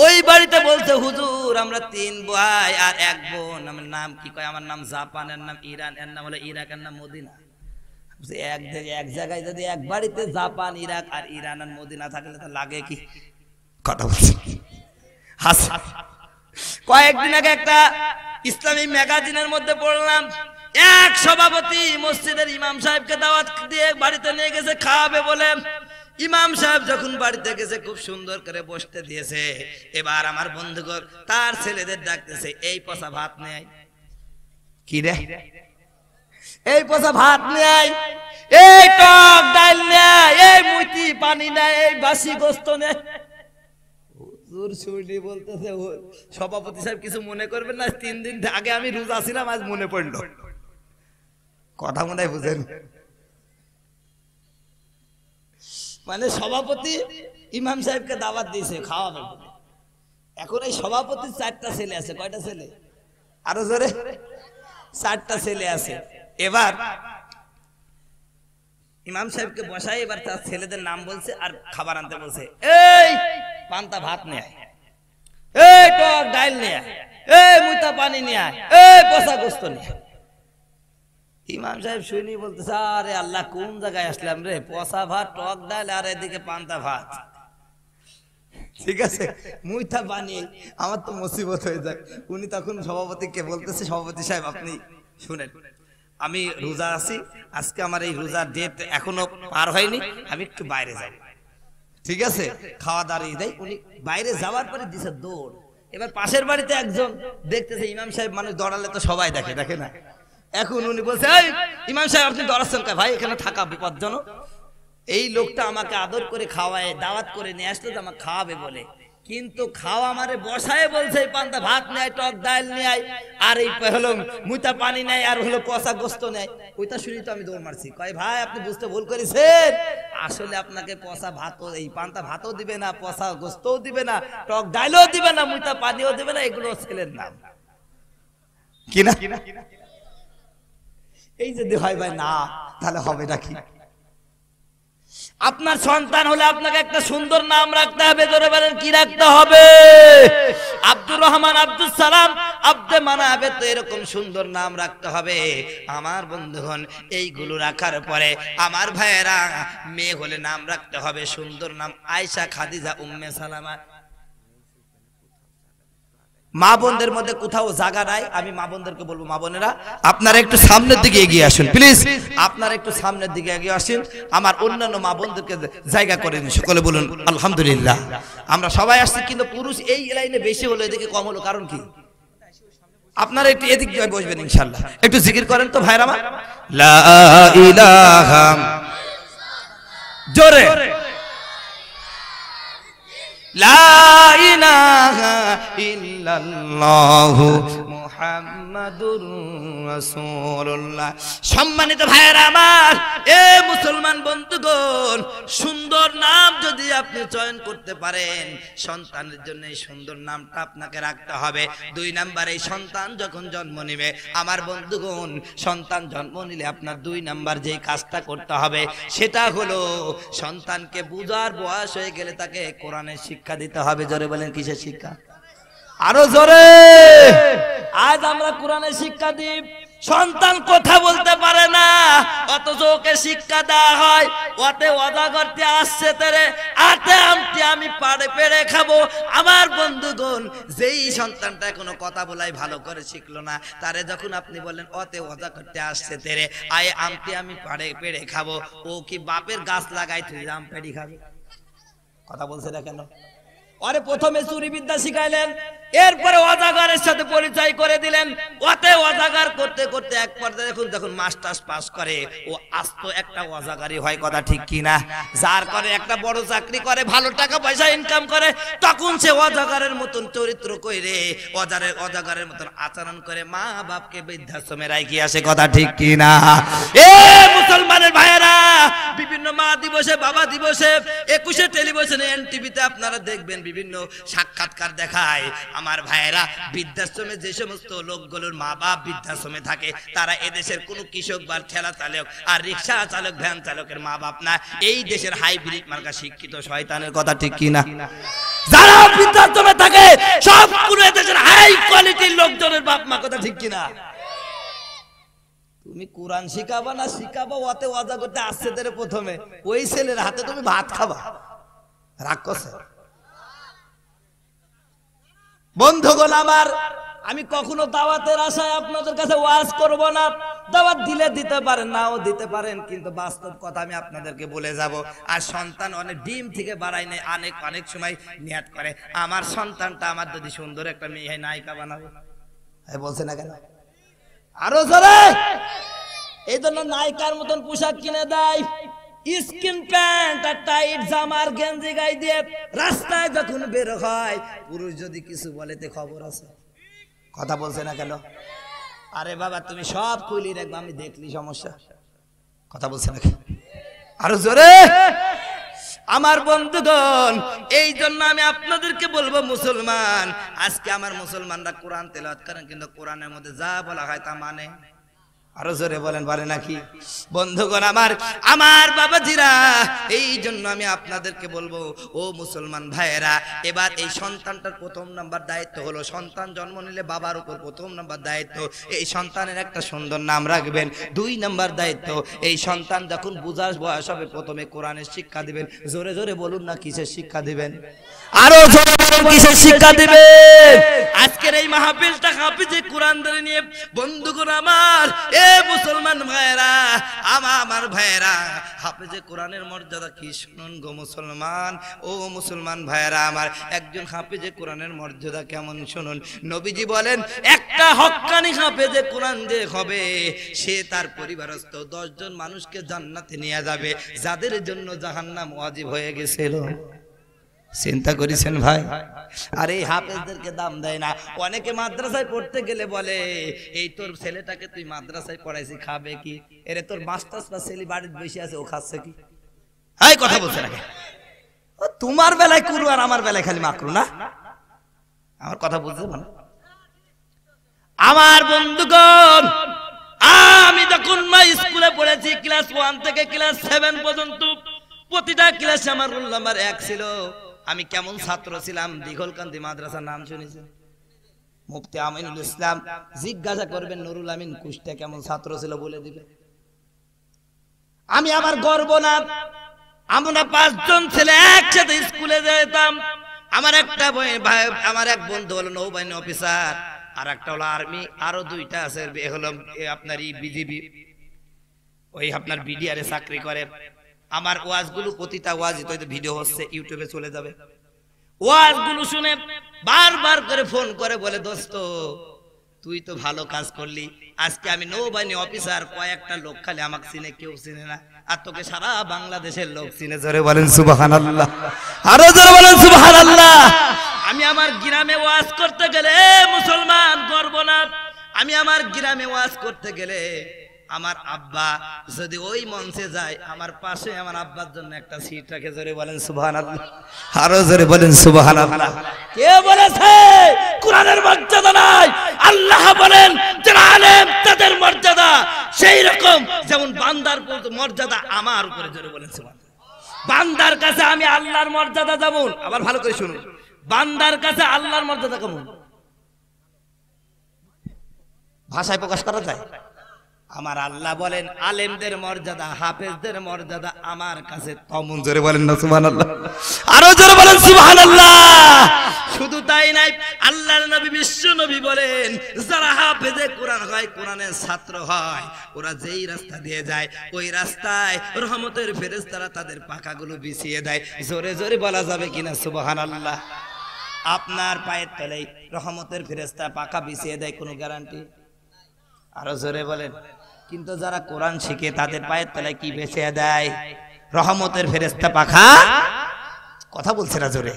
ওই বাড়িতে বলছে হুজুর আমরা 3 ভাই আর 1 বোন। আমার নাম কি? কয় আমার নাম জাপান, এর নাম ইরান, এর নাম হলো ইরাক, এর নাম মদিনা। এক জায়গায় যদি এক বাড়িতে জাপান, ইরাক আর ইরান আর মদিনা থাকলে তো লাগে কি? কথা বলছি। কয়েকদিন আগে একটা ইসলামী ম্যাগাজিনের মধ্যে পড়লাম, এক সভাপতি মসজিদের ইমাম সাহেবকে দাওয়াত দিয়ে বাড়িতে নিয়ে গেছে খাওয়াবে বলে। ইমাম সাহেব যখন বাড়িতে গেছে খুব সুন্দর করে বসতে দিয়েছে। এবার আমার বন্ধুগণ তার ছেলেদের ডাকতেছে, এই পচা ভাত নেয়। কি রে? এই পচা ভাত নেয়, এই টক ডাল নেয়, এই মুইতি পানি নেয়, এই বাসি গোস্ত নেয়। বলতেছে সভাপতি সাহেব কিছু মনে করবেন না, 3 দিন আগে আমি রোজা ছিলাম, আজ মনে পড়লো। কথা মনে হয় বুঝেন? মানে সভাপতি ইমাম সাহেবকে দাওয়াত দিয়েছে খাওয়াবে। এখন এই সভাপতির 4টা ছেলে আছে। কয়টা ছেলে? আরো জোরে। 4টা ছেলে আছে। এবার ইমাম সাহেবকে বসাই, এবার তার ছেলেদের নাম বলছে আর খাবার আনতে বলছে। এই পান্তা ভাত নিয়ে আয়, এই টক ডাল নিয়ে আয়, এই মুইতা পানি নিয়ে আয়, এই পচা গোস্ত নিয়ে আয়। ইমাম সাহেব শুনি বলতেছে, আরে আল্লাহ কোন জায়গায় আসলাম রে? পচা ভাত, টক ডাল আর এদিকে পান্তা ভাত। ঠিক আছে, মুইতা পানি, আমার তো মুসিবত হয়ে যায়। উনি তখন সভাপতিকে বলতেছে, সভাপতি সাহেব আপনি শুনেন, আমি রোজা আছি, আজকে আমার এই রোজার ডেট এখনো পার হয়নি, আমি একটু বাইরে যাই। ঠিক আছে, খাওয়া দাঁড়িয়ে দেয়। উনি বাইরে যাওয়ার পরে দিছে দৌড়। এবার পাশের বাড়িতে একজন দেখতেছে ইমাম সাহেব মানুষ দৌড়ালে তো সবাই দেখে, দেখে না? এখন উনি বলছে, এই ইমাম সাহেব আপনি দৌড়াচ্ছেন কে? ভাই এখানে থাকা বিপজ্জনক। এই লোকটা আমাকে আদর করে খাওয়ায়, দাওয়াত করে নিয়ে আসলো তো আমাকে খাওয়াবে বলে, কিন্তু খাওয়া আমারে বসায় বলছে এই পান্তা ভাত নেয়, টক ডাল নেয়, আর এই হলো মুইতা পানি নেয়, আর হলো পচা গোস্ত নেয়। ওইটা শুনি তো আমি দৌড় মারছি। কয় ভাই আপনি বুঝতে ভুল করেছেন, আসলে আপনাকে পচা ভাতও, এই পান্তা ভাতও দিবে না, পচা গোস্তও দিবে না, টক ডালও দিবে না, মুইতা পানিও দিবে না, এগুলো ছেলের নাম। কিনা? এই যদি হয় ভাই না, তাহলে হবে নাকি? আপনার সন্তান হলে আপনাকে একটা সুন্দর নাম রাখতে হবে। ধরে বলেন কি রাখতে হবে? আব্দুর রহমান, আব্দুল সালাম, আব্দে মানাবে, তো এরকম সুন্দর নাম রাখতে হবে। আমার বন্ধুগণ এইগুলো রাখার পরে আমার ভাইয়েরা, মেয়ে হলে নাম রাখতে হবে সুন্দর নাম, আয়েশা, খাদিজা, উম্মে সালামা। মা বোনদের মধ্যে কোথাও জায়গা নাই। আমি মা বোনদেরকে বলবো, মা বোনেরা আপনারা একটু সামনের দিকে এগিয়ে আসুন প্লিজ, আপনারা একটু সামনের দিকে এগিয়ে আসুন। আমার অন্যান্য মা বোনদেরকে জায়গা করে দিন। সকলে বলুন আলহামদুলিল্লাহ। আমরা সবাই আসছি, কিন্তু পুরুষ এই লাইনে বেশি হলো, এদিকে কম হলো, কারণ কি? আপনারা একটু এদিক দিয়ে বসবেন ইনশাআল্লাহ। একটু জিকির করেন তো ভাইরা আমার, লা ইলাহা, জোরে, লা ইলাহা ইল্লাল্লাহু মুহাম্মাদুর রাসূলুল্লাহ। সম্মানিত ভাইয়েরা আমার, এ মুসলমান বন্ধুগণ, সুন্দর নাম যদি আপনি চয়ন করতে পারেন, সন্তানের জন্য এই সুন্দর নামটা আপনাকে রাখতে হবে। 2 নাম্বার, এই সন্তান যখন জন্ম নেবে, আমার বন্ধুগণ, সন্তান জন্ম নিলে আপনার 2 নাম্বার যেই কাজটা করতে হবে সেটা হলো সন্তানকে বুঝার বয়স হয়ে গেলে তাকে কোরআনের শিক্ষা দিতে হবে। জোরে বলেন কিসের শিক্ষা? আরো জোরে। আজ আমরা কোরআনের শিক্ষা দিই, সন্তান কথা বলতে পারে না, অথচ ওকে শিক্ষা দেওয়া হয়, ওতে ওয়াদা করতে আসছে তেরে আতে আমতে আমি পাড়ে পেড়ে খাবো। আমার বন্ধুগণ, যেই সন্তানটা কোনো কথা বলাই ভালো করে শিখলো না, তারে যখন আপনি বলেন ওতে ওয়াদা করতে আসছে তেরে আয় আমতে আমি পাড়ে পেড়ে খাবো, ও কি বাপের গাছ লাগাই তুই আম পেড়ি খাবে? কথা বলছে না কেন? আরে প্রথমে চুরি বিদ্যা শিখাইলেন, এরপরে অজাগারের সাথে পরিচয় করে দিলেন। ওতে অজাগার করতে করতে এক পর্যায়ে যখন মাস্টার্স পাস করে, ও আস্ত একটা অজাগারই হয়। কথা ঠিক কি না? যার করে একটা বড় চাকরি করে, ভালো টাকা পয়সা ইনকাম করে, তখন সে অজাগারের মতন চরিত্র কইরে, অজাগারের মতন আচরণ করে, মা বাপকে বৃদ্ধাশ্রমে রাখি আসে। কথা ঠিক কি না? এ মুসলমানের ভাইয়েরা, বিভিন্ন মা দিবসে, বাবা দিবসে, 21শে টেলিভিশনে, এনটিভিতে আপনারা দেখবেন বিভিন্ন সাক্ষাৎকার দেখায়। আমার ভাইয়েরা, বৃদ্ধাশ্রমে যে সমস্ত লোকগুলোর মা বাপ বৃদ্ধাশ্রমে থাকে তারা এদেশের কোনো কৃষক বা ঠেলা চালক আর রিক্সা চালক ভ্যান চালকের মা বাপ না, এই দেশের হাইব্রিড মার্কা শিক্ষিত শয়তানের কথা ঠিক কিনা? যারা বৃদ্ধাশ্রমে থাকে সবগুলো এদেশের হাই কোয়ালিটির লোকজনের বাপ মা, কথা ঠিক কিনা? তুমি কোরআন শিখাবা না শিখাবা, ওতে ওয়াজা করতে আসছে তারে প্রথমে ওই ছেলের হাতে তুমি ভাত খাবা, রাগ করছে। বন্ধুগণ আমার, আমি কখনো দাওয়াতের আশায় আপনাদের কাছে ওয়াজ করব না। দাওয়াত দিলে দিতে পারেন, নাও দিতে পারেন, কিন্তু বাস্তব কথা আমি আপনাদেরকে বলে যাব। আর সন্তান অনেক ডিম থেকে বাড়ায় নেই, অনেক সময় নিয়াত করে আমার সন্তানটা আমার যদি সুন্দর একটা মেয়ে হয় নায়িকা বানাবো, বলছে না কেন? আরো জোরে। এই জন্য নায়িকার মতন পোশাক কিনে দেয়, স্কিন প্যান্ট আর টাইট জামার গেঞ্জি গায়ে দিয়ে রাস্তায় যখন বের হয়, পুরুষ যদি কিছু বলে তে খবর আছে, কথা বলছে না কেন? আরে বাবা তুমি সব খুলি রাখবো, আমি দেখলি সমস্যা, কথা বলছে না কেন? আরো জোরে। আমার বন্ধুগণ, এই জন্য আমি আপনাদেরকে বলবো মুসলমান, আজকে আমার মুসলমানরা কোরআন তেলাওয়াত করেন কিন্তু কোরআনের মধ্যে যা বলা হয় তা মানে। আরো জোরে বলেন, পারে নাকি? বন্ধুগণ আমার বাবাজিরা, এই জন্য আমি আপনাদেরকে বলবো ও মুসলমান ভাইয়েরা, এবার এই সন্তানটার প্রথম নাম্বার দায়িত্ব হলো, সন্তান জন্ম নিলে বাবার উপর প্রথম নাম্বার দায়িত্ব এই সন্তানের একটা সুন্দর নাম রাখবেন। 2 নাম্বার দায়িত্ব, এই সন্তান যখন বুঝার বয়স হবে প্রথমে কোরআনের শিক্ষা দিবেন। জোরে জোরে বলুন না কিসের শিক্ষা দিবেন? আরো জোরে বলুন কিসের শিক্ষা দিবেন? আজকের এই মাহফিলটা হাফিজে কোরআন ধরে নিয়ে বন্ধুগণ আমার, মুসলমান ভাইয়েরা, আমার ভাইয়েরা, হাফেজে কোরআনের মর্যাদা কি শুনুন গো মুসলমান। ও মুসলমান ভাইয়েরা আমার, একজন হাফেজে কোরআনের মর্যাদা কেমন শুনুন। নবীজি বলেন একটা হক্কানি হাফেজে কোরআন যে হবে সে তার পরিবারস্থ 10 জন মানুষকে জান্নাতে নিয়ে যাবে, যাদের জন্য জাহান্নাম ওয়াজিব হয়ে গেছিল। চিন্তা করেছেন ভাই? আর এই হাফেজদেরকে দাম দেয় না। অনেকে মাদ্রাসায় পড়তে গেলে বলে এই তোর ছেলেটাকে তুই মাদ্রাসায় পড়াইছি, খাবে কি? এরে তোর মাস্টার্স বা ছেলে বাড়িতে বসে আছে, ও খাচ্ছে কি? এই কথা বলছে না? তোমার বেলায় কুরু আর আমার বেলায় খালি মাকরু না? আমার কথা বুঝতে পারো? আমার বন্ধুগণ, আমি যখন স্কুলে পড়েছি ক্লাস 1 থেকে ক্লাস 7 পর্যন্ত, প্রতিটা ক্লাসে আমার রোল নাম্বার 1 ছিল। আমি কেমন ছাত্র ছিলাম? দিঘলকান্দি মাদ্রাসার নাম শুনেছেন? মুফতি আমিনুল ইসলাম, জিজ্ঞাসা করবেন নুরুল আমিন কুষ্টা কেমন ছাত্র ছিল বলে দিবে। আমি আমার গর্ব না, আমরা 5 জন ছেলে একসাথে স্কুলে যেতাম। আমার এক বন্ধু হলো নৌবাহিনী অফিসার, আর একটা হলো আর্মি, আরো 2টা আছে হলো আপনার বিজিবি, ওই আপনার বিডিআর এ চাকরি করে। আমার ওয়াজগুলো প্রতিটা ওয়াজই তো ভিডিও হচ্ছে, ইউটিউবে চলে যাবে। ওয়াজগুলো শুনে বারবার করে ফোন করে বলে দোস্ত তুই তো ভালো কাজ করলি, আজকে আমি নৌবাহিনী অফিসার, কয়েকটা লোক খালি আমাকে চিনে, কেউ চিনে না, আর তোকে সারা বাংলাদেশের লোক চিনে। জোরে বলেন সুবহানাল্লাহ, আরো জোরে বলেন সুবহানাল্লাহ। আমি আমার গ্রামে ওয়াজ করতে গেলে মুসলমান গর্ব না, আমি আমার গ্রামে ওয়াজ করতে গেলে আমার আব্বা যদি ওই মঞ্চে যায়, আমার পাশে আমার আব্বার জন্য একটা সিট রাখে। জোরে বলেন সুবহানাল্লাহ, আরো জোরে বলেন সুবহানাল্লাহ। কে বলেছে কোরআনের মর্যাদা নাই? আল্লাহ বলেন যারা আলেম তাদের মর্যাদা সেই রকম যেমন বান্দার মর্যাদা আমার উপরে। জোরে বলেন সুবহানাল্লাহ। বান্দার কাছে আমি আল্লাহর মর্যাদা যেমন, আবার ভালো করে শুনুন, বান্দার কাছে আল্লাহর মর্যাদা কেমন ভাষায় প্রকাশ করা যায়? আমার আল্লাহ বলেন আলেমদের মর্যাদা, হাফেজদের মর্যাদা আমার কাছে তমন। জোরে বলেন না সুবহানাল্লাহ, আরো জোরে বলেন সুবহানাল্লাহ। শুধু তাই নাই, আল্লাহর নবী বিশ্ব নবী বলেন যারা হাফেজে কোরআন হয়, কোরআনের ছাত্র হয়, ওরা যেই রাস্তা দিয়ে যায় ওই রাস্তায় রহমতের ফেরেশতারা তাদের পাখাগুলো বিছিয়ে দেয়। জোরে জোরে বলা যাবে কিনা সুবহানাল্লাহ? আপনার পায়ের তলায় রহমতের ফেরেশতা পাখা বিছিয়ে দেয়, কোনো গ্যারান্টি? আরো জোরে বলেন। কিন্তু যারা কোরআন শিখে তাদের পায়ের তলায় কি বিছিয়ে দেয়? রহমতের ফেরেশতা পাখা। কথা বলছে না জোরে?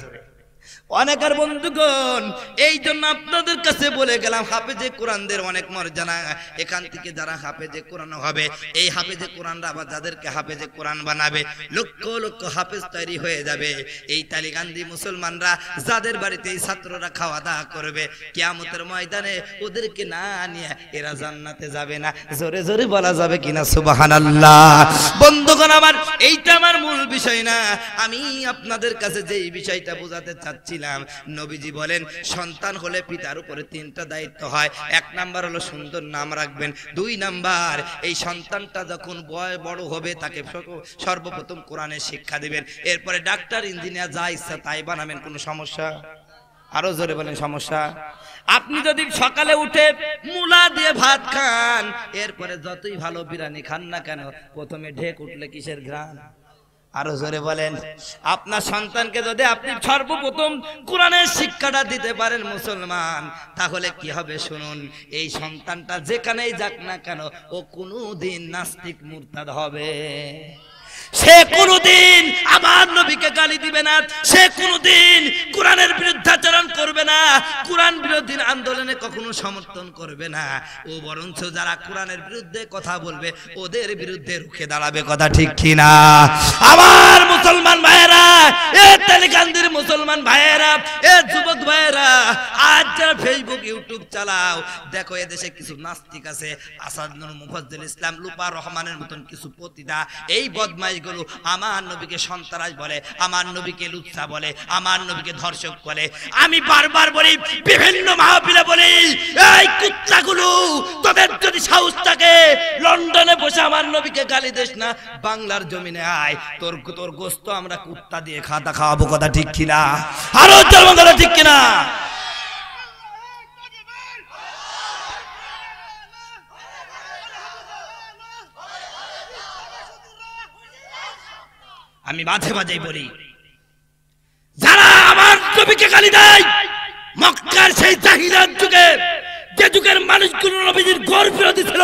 অনেকের বন্ধুগণ, এই জন্য আপনাদের কাছে বলে গেলাম, হাফেজে কোরআনদের অনেক মর্যাদা। এখান থেকে যারা হাফেজে কোরআন হবে, এই হাফেজে কোরআনরা আবার যাদেরকে হাফেজে কোরআন বানাবে, লক্ষ লক্ষ হাফেজ তৈরি হয়ে যাবে। এই তালিকান্দি মুসলমানরা যাদের বাড়িতে এই ছাত্ররা খাওয়া দাওয়া করবে, কিয়ামতের ময়দানে ওদেরকে না নিয়ে এরা জান্নাতে যাবে না। জোরে জোরে বলা যাবে কিনা সুবহানাল্লাহ। বন্ধুগণ আমার, এইটা আমার মূল বিষয় না। আমি আপনাদের কাছে যে বিষয়টা বোঝাতে চাচ্ছি, নবীজি বলেন সন্তান হলে পিতার উপরে 3টা দায়িত্ব হয়। 1 নাম্বার হলো সুন্দর নাম রাখবেন। 2 নাম্বার, এই সন্তানটা যখন বড় হবে তাকে সর্বপ্রথম কোরআনের শিক্ষা দিবেন। এরপরে ডাক্তার, ইঞ্জিনিয়ার, যা ইচ্ছা তাই বানাবেন। কোনো সমস্যা? আরো জোরে বলেন সমস্যা? আপনি যদি সকালে উঠে মূলা দিয়ে ভাত খান, এরপরে যতই ভালো বিরিয়ানি খান না কেন, প্রথমে ঢেক উঠলে কিসের ঘ্রাণ? আরো জোরে বলেন। আপনার সন্তানকে যদি আপনি সর্বপ্রথম কোরআনের শিক্ষাটা দিতে পারেন মুসলমান, তাহলে কি হবে শুনুন। এই সন্তানটা যেখানেই যাক না কেন, ও কোনোদিন নাস্তিক মুরতাদ হবে। সে কোনদিন আমার নবীকে গালি দিবে না, সে কোনদিন কোরআনের বিরুদ্ধাচরণ করবে না, কোরআন বিরোধী আন্দোলনে কখনো সমর্থন করবে না। ও বরঞ্চ যারা কোরআনের বিরুদ্ধে কথা বলবে ওদের বিরুদ্ধে রুখে দাঁড়াবে। কথা ঠিক কিনা আমার মুসলমান ভাইয়েরা, এ তালিকান্দির মুসলমান ভাইয়েরা, এ যুবক ভাইয়েরা, আজ যারা ফেসবুক ইউটিউব চালাও, দেখো এদেশে কিছু নাস্তিক আছে, আসাদ নূর মুফাজ্জল ইসলাম, লুপার রহমানের মতন কিছু পতিতা, এই বদমাইশ গুলো আমার নবীকে সন্ত্রাস বলে, আমার নবীকে লুচ্ছা বলে, আমার নবীকে ধর্ষক বলে। আমি বারবার বলি, বিভিন্ন মাহফিলে বলি, এই কুত্তাগুলো, তোদের যদি সাহস থাকে লন্ডনে বসে আমার নবীকে গালি দিস না, বাংলার জমিনে আয়, তোর গোস্ত আমরা কুত্তা দিয়ে খাওয়াবো। কথা ঠিক কিনা? আরো কথা ঠিক কিনা? আমি মাঝে মাঝে বলি, যারা আমার নবীকে গালি দেয়, মক্কার সেই জাহিলিয়াত যুগে, যে যুগের মানুষগুলো নবীজির ঘর বিরোধী ছিল,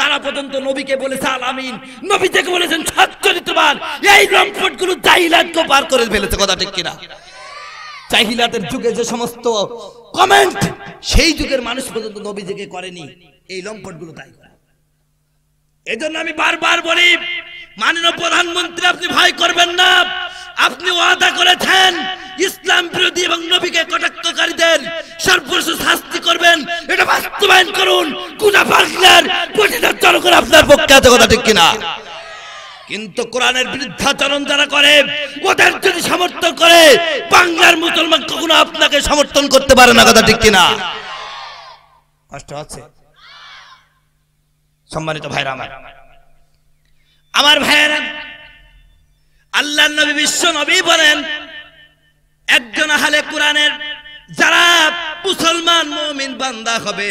তারা পর্যন্ত নবীকে বলেছে আল আমিন, নবী থেকে বলেছেন সচ্চরিত্রবান। এই লম্পটগুলো জাহিলিয়াতকে পার করে ফেলেছে। কথা ঠিক কিনা? জাহিলিয়াতের যুগে যে সমস্ত কমেন্ট সেই যুগের মানুষ পর্যন্ত নবীজিকে করেনি, এই লম্পটগুলো তাই করে। এজন্য আমি বারবার বলি, মাননীয় প্রধানমন্ত্রী, আপনি ভয় করবেন না। আপনি ওয়াদা করেছেন ইসলাম বিরোধী এবং নবীকে কটাক্ষকারীদের সর্বোচ্চ শাস্তি করবেন, এটা বাস্তবায়ন করুন। গোটা বাংলার প্রতিটা জনগণ আপনার পক্ষে আছে। কথা ঠিক কিনা? কিন্তু কোরআনের বিরুদ্ধাচরণ যারা করে, ওদের যদি সমর্থন করে, বাংলার মুসলমান কখনো আপনাকে সমর্থন করতে পারে না। কথা ঠিক কিনা? কষ্ট হচ্ছে সম্মানিত ভাইরা আমার ভাইয়েরা, আল্লাহর নবী বিশ্ব নবী বলেন, একজন আহলে কোরআনের যারা মুসলমান মুমিন বান্দা হবে,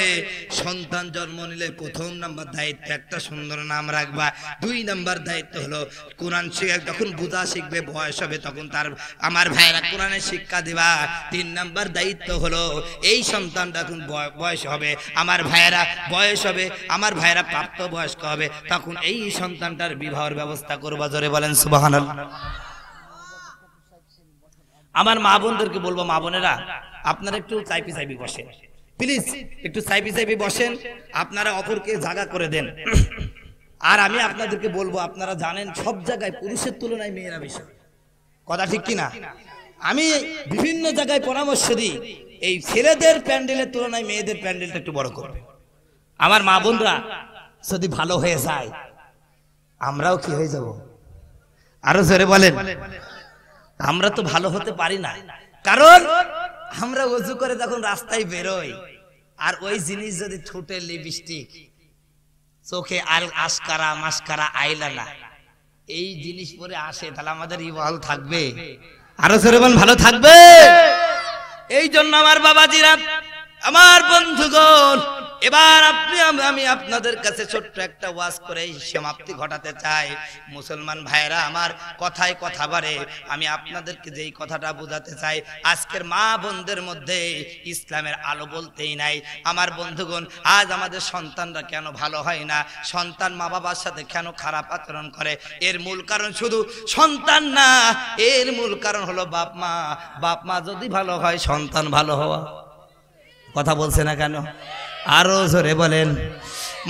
সন্তান জন্ম নিলে 1 নাম্বার দায়িত্ব একটা সুন্দর নাম রাখবা। 2 নাম্বার দায়িত্ব হলো কোরআন শিখে যখন বুঝা শিখবে, বয়স হবে, তখন তার আমার ভাইরা কোরআনের শিক্ষা দিবা। 3 নাম্বার দায়িত্ব হলো এই সন্তানটা যখন বয়স হবে, আমার ভাইরা বয়স হবে, আমার ভাইরা প্রাপ্ত বয়স্ক হবে, তখন এই সন্তানটার বিবাহের ব্যবস্থা করবা। জোরে বলেন সুবহানাল্লাহ। আমার মা বোনদেরকে বলবো, মা বোনেরা আপনারা একটু চাইপি বসেন, প্লিজ একটু চাইপি বসেন, আপনারা অপরকে জায়গা করে দেন। আর আমি আপনাদেরকে বলবো, আপনারা জানেন সব জায়গায় পুরুষের তুলনায় মেয়েরা বেশি। কথা ঠিক কিনা? আমি বিভিন্ন জায়গায় পরামর্শ দিই, এই ছেলেদের প্যান্ডেলের তুলনায় মেয়েদের প্যান্ডেলটা একটু বড় করবে। আমার মা বোনরা যদি ভালো হয়ে যায়, আমরাও কি হয়ে যাব? আরো জোরে বলেন। আমরা তো ভালো হতে পারি না, কারণ আমরা ওযু করে যখন রাস্তায় বেরোই, আর ওই জিনিস যদি ঠোঁটে লিপস্টিক, চোখে আশকারা, মাস্কারা, আইলানা, এই জিনিস পরে আসে, তাহলে আমাদের ভালো থাকবে? আরো জোরে বলেন, ভালো থাকবে? এই জন্য আমার বাবাজিরা, আমার বন্ধুগণ, এবার আমি আপনাদের কাছে ছোট্ট একটা ওয়াজ করে সমাপ্তি ঘটাতে চাই। মুসলমান ভাইরা আমার, কথায় কথা বাড়ে, আমি আপনাদেরকে যেই কথাটা বোঝাতে চাই, আজকের মা বোনদের মধ্যে ইসলামের আলো বলতেই নাই। আমার বন্ধুগণ, আজ আমাদের সন্তানরা কেন ভালো হয় না, সন্তান মা বাবার সাথে কেন খারাপ আচরণ করে, এর মূল কারণ শুধু সন্তান না, এর মূল কারণ হলো বাপ মা। বাপ মা যদি ভালো হয়, সন্তান ভালো হওয়া। কথা বলছে না কেন? আরো জোরে বলেন।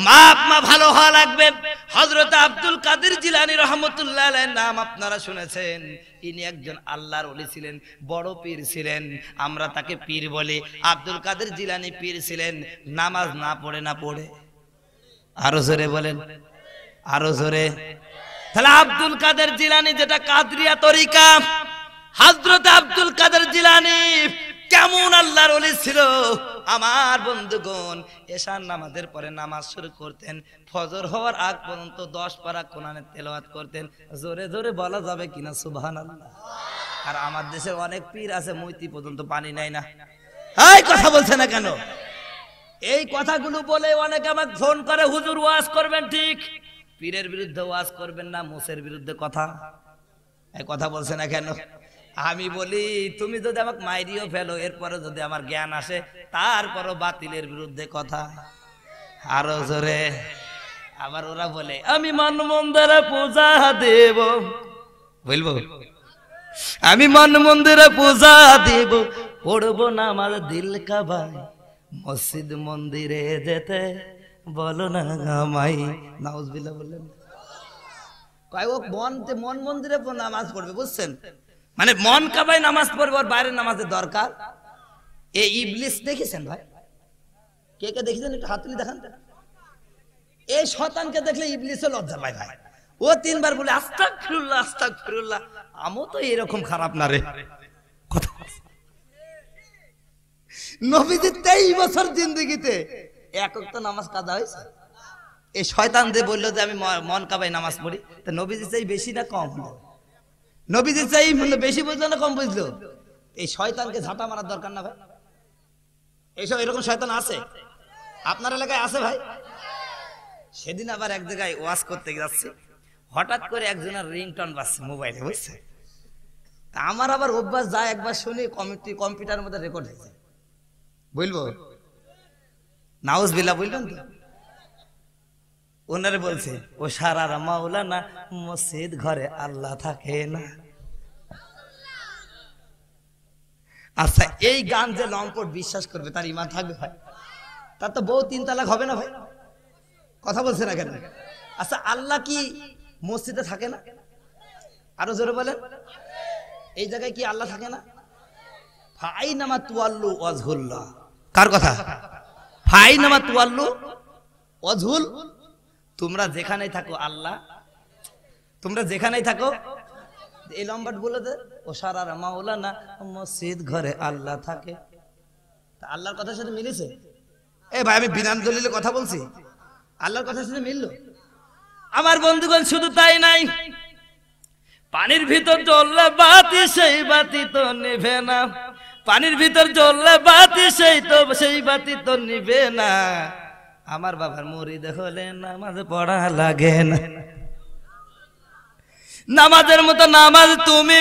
বাপ মা ভালো হওয়া লাগবে। হযরত আব্দুল কাদের জিলানী রহমতুল্লাহ আলাইহির নাম আপনারা শুনেছেন। ইনি একজন আল্লাহর ওলি ছিলেন, বড় পীর ছিলেন, আমরা তাকে পীর বলি। আব্দুল কাদের জিলানী পীর ছিলেন, নামাজ না পড়ে। আরো জোরে বলেন, আরো জোরে। তাহলে আব্দুল কাদের জিলানী যেটা কাদরিয়া তরিকা, হযরত আব্দুল কাদের জিলানী কেমন আল্লাহর ওলি ছিল আমার বন্ধুগণ। এশার নামাজের পরে নামাজ শুরু করতেন, ফজর হওয়ার আগ পর্যন্ত 10 পারা কোরআনের তেলাওয়াত করতেন। জোরে জোরে বলা যাবে কিনা সুবহানাল্লাহ? আর আমার দেশের অনেক পীর আছে, মৈতি পর্যন্ত পানি নেয় না। এই কথা বলছে না কেন? এই কথাগুলো বলে অনেকে আমাকে ফোন করে, হুজুর ওয়াজ করবেন ঠিক, পীরের বিরুদ্ধে ওয়াজ করবেন না, মোসের বিরুদ্ধে কথা। এই কথা বলছে না কেন? আমি বলি, তুমি যদি আমাকে মাইরিও ফেলো, এরপরে যদি আমার জ্ঞান আসে, তারপরও বাতিলের বিরুদ্ধে কথা। আরো জোরে। আবার ওরা বলে আমি মন মন্দিরে পূজা দেব, বলবো আমি মন মন্দিরে পূজা দেব, পড়বো না আমার দিল কাবায়, মসজিদ মন্দিরে যেতে বলো না আমায়। নাউজুবিল্লাহ বললেন। কয় ও মন মন্দিরে নামাজ পড়বে, বুঝছেন? মানে মন কাবায় নামাজ পড়বে, আর বাইরের নামাজের দরকার। এই ইবলিস দেখেছেন ভাই? কে কে দেখেছেন? একটু হাত তুলে দেখান। এই শয়তানকে দেখলে ইবলিসও লজ্জা পায় ভাই। ও 3 বার বলে আস্তাগফিরুল্লাহ আস্তাগফিরুল্লাহ। আমও তো এরকম খারাপ না রে। কথা নবীজি 23 বছর জিন্দেগিতে এক ওয়াক্ত নামাজ কাজা হয়েছে। এই শয়তান যে বললো যে আমি মন কাবায় নামাজ পড়ি, তা নবীজি চাই বেশি না কম? নবীজি চাই বেশি বুঝলো না কম বুঝলো? এই শয়তানকে ঝাঁটা মারার দরকার না ভাই? এইসব এরকম শয়তান আছে আপনার এলাকায়? আছে ভাই। সেদিন আবার এক জায়গায় ওয়াজ করতে যাচ্ছে, হঠাৎ করে একজনের রিংটন বাজছে মোবাইলে, বুঝছে? তা আমার আবার অভ্যাস, যায় একবার শুনি কম্পিউটারের মধ্যে রেকর্ড হয়েছে। বলবো নাউজুবিল্লাহ বলবেন তো? ওনারে বলছে, ও সারার মাওলানা, মসজিদ ঘরে আল্লাহ থাকে না। আচ্ছা, এই গান যে লম্পট বিশ্বাস করবে, তার ঈমান থাকবে ভাই? তার তো বউ 3 তালাক হবে না ভাই? কথা বলছে না কেন? আচ্ছা, আল্লাহ কি মসজিদে থাকে না? আরো জোরে বলেন। এই জায়গায় কি আল্লাহ থাকে না? ফাইনামা তুয়াল্লু ওয়াজহুল্লাহ। কার কথা? ফাইনামা তুয়াল্লু ওয়াজহুল। তোমরা যেখানেই থাকো আল্লাহ, তোমরা যেখানেই থাকো। এই লম্বাট বলে দে, ও সারার মাওলানা, মসজিদ ঘরে আল্লাহ থাকে। তা আল্লাহর কথার সাথে মিলেছে? এ ভাই, আমি বিনাম দলিলে কথা বলছি, আল্লাহর কথার সাথে মিললো? আমার বন্ধুগণ, শুধু তাই নাই, পানির ভিতর জ্বললে বাতি, সেই বাতি তো নিভে না। পানির ভিতর জ্বললে বাতি, সেই বাতি তো নিভে না। আমার বাবার মুরিদ হলে নামাজ পড়া লাগে না। নামাজের মতো নামাজ তুমি,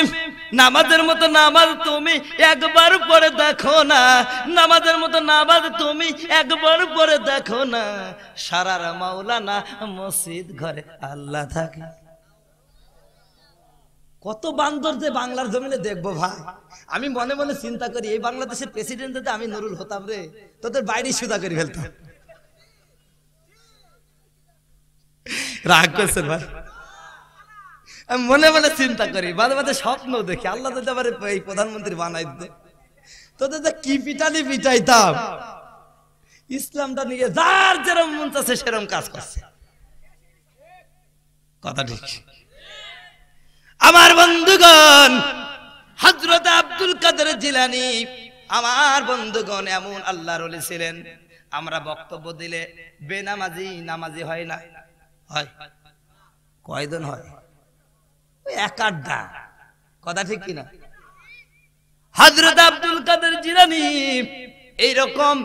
নামাজের মতো নামাজ তুমি একবার পড়ে দেখো না। নামাজের মতো নামাজ তুমি একবার পড়ে দেখো না। সারার মাওলানা, মসজিদ ঘরে আল্লাহ থাকে। কত বান্দর যে বাংলার জমিনে দেখবো ভাই। আমি মনে মনে চিন্তা করি, এই বাংলাদেশের প্রেসিডেন্ট যদি আমি নুরুল হতাম রে, তোদের বাইরে সুদা করে ফেলতাম। রাগ করছেন ভাই? আমি মনে মনে চিন্তা করি, মাঝে মাঝে স্বপ্ন দেখি, আল্লাহ যদি আবার এই প্রধানমন্ত্রী বানাই দিত, তোদের যে কি পিটালি পিটাইতাম। ইসলামটা নিয়ে যার যেরকম মন চাচ্ছে সেরকম কাজ করছে। কথা ঠিক। আমার বন্ধুগণ, হযরত আব্দুল কাদের জিলানী আমার বন্ধুগণ এমন আল্লাহর ওলি ছিলেন। আমরা বক্তব্য দিলে বেনামাজি নামাজি হয় না? হয়। কয়জন হয়? এক আড্ডা। কথা ঠিক কিনা? হযরত আব্দুল কাদের জিলানী এইরকম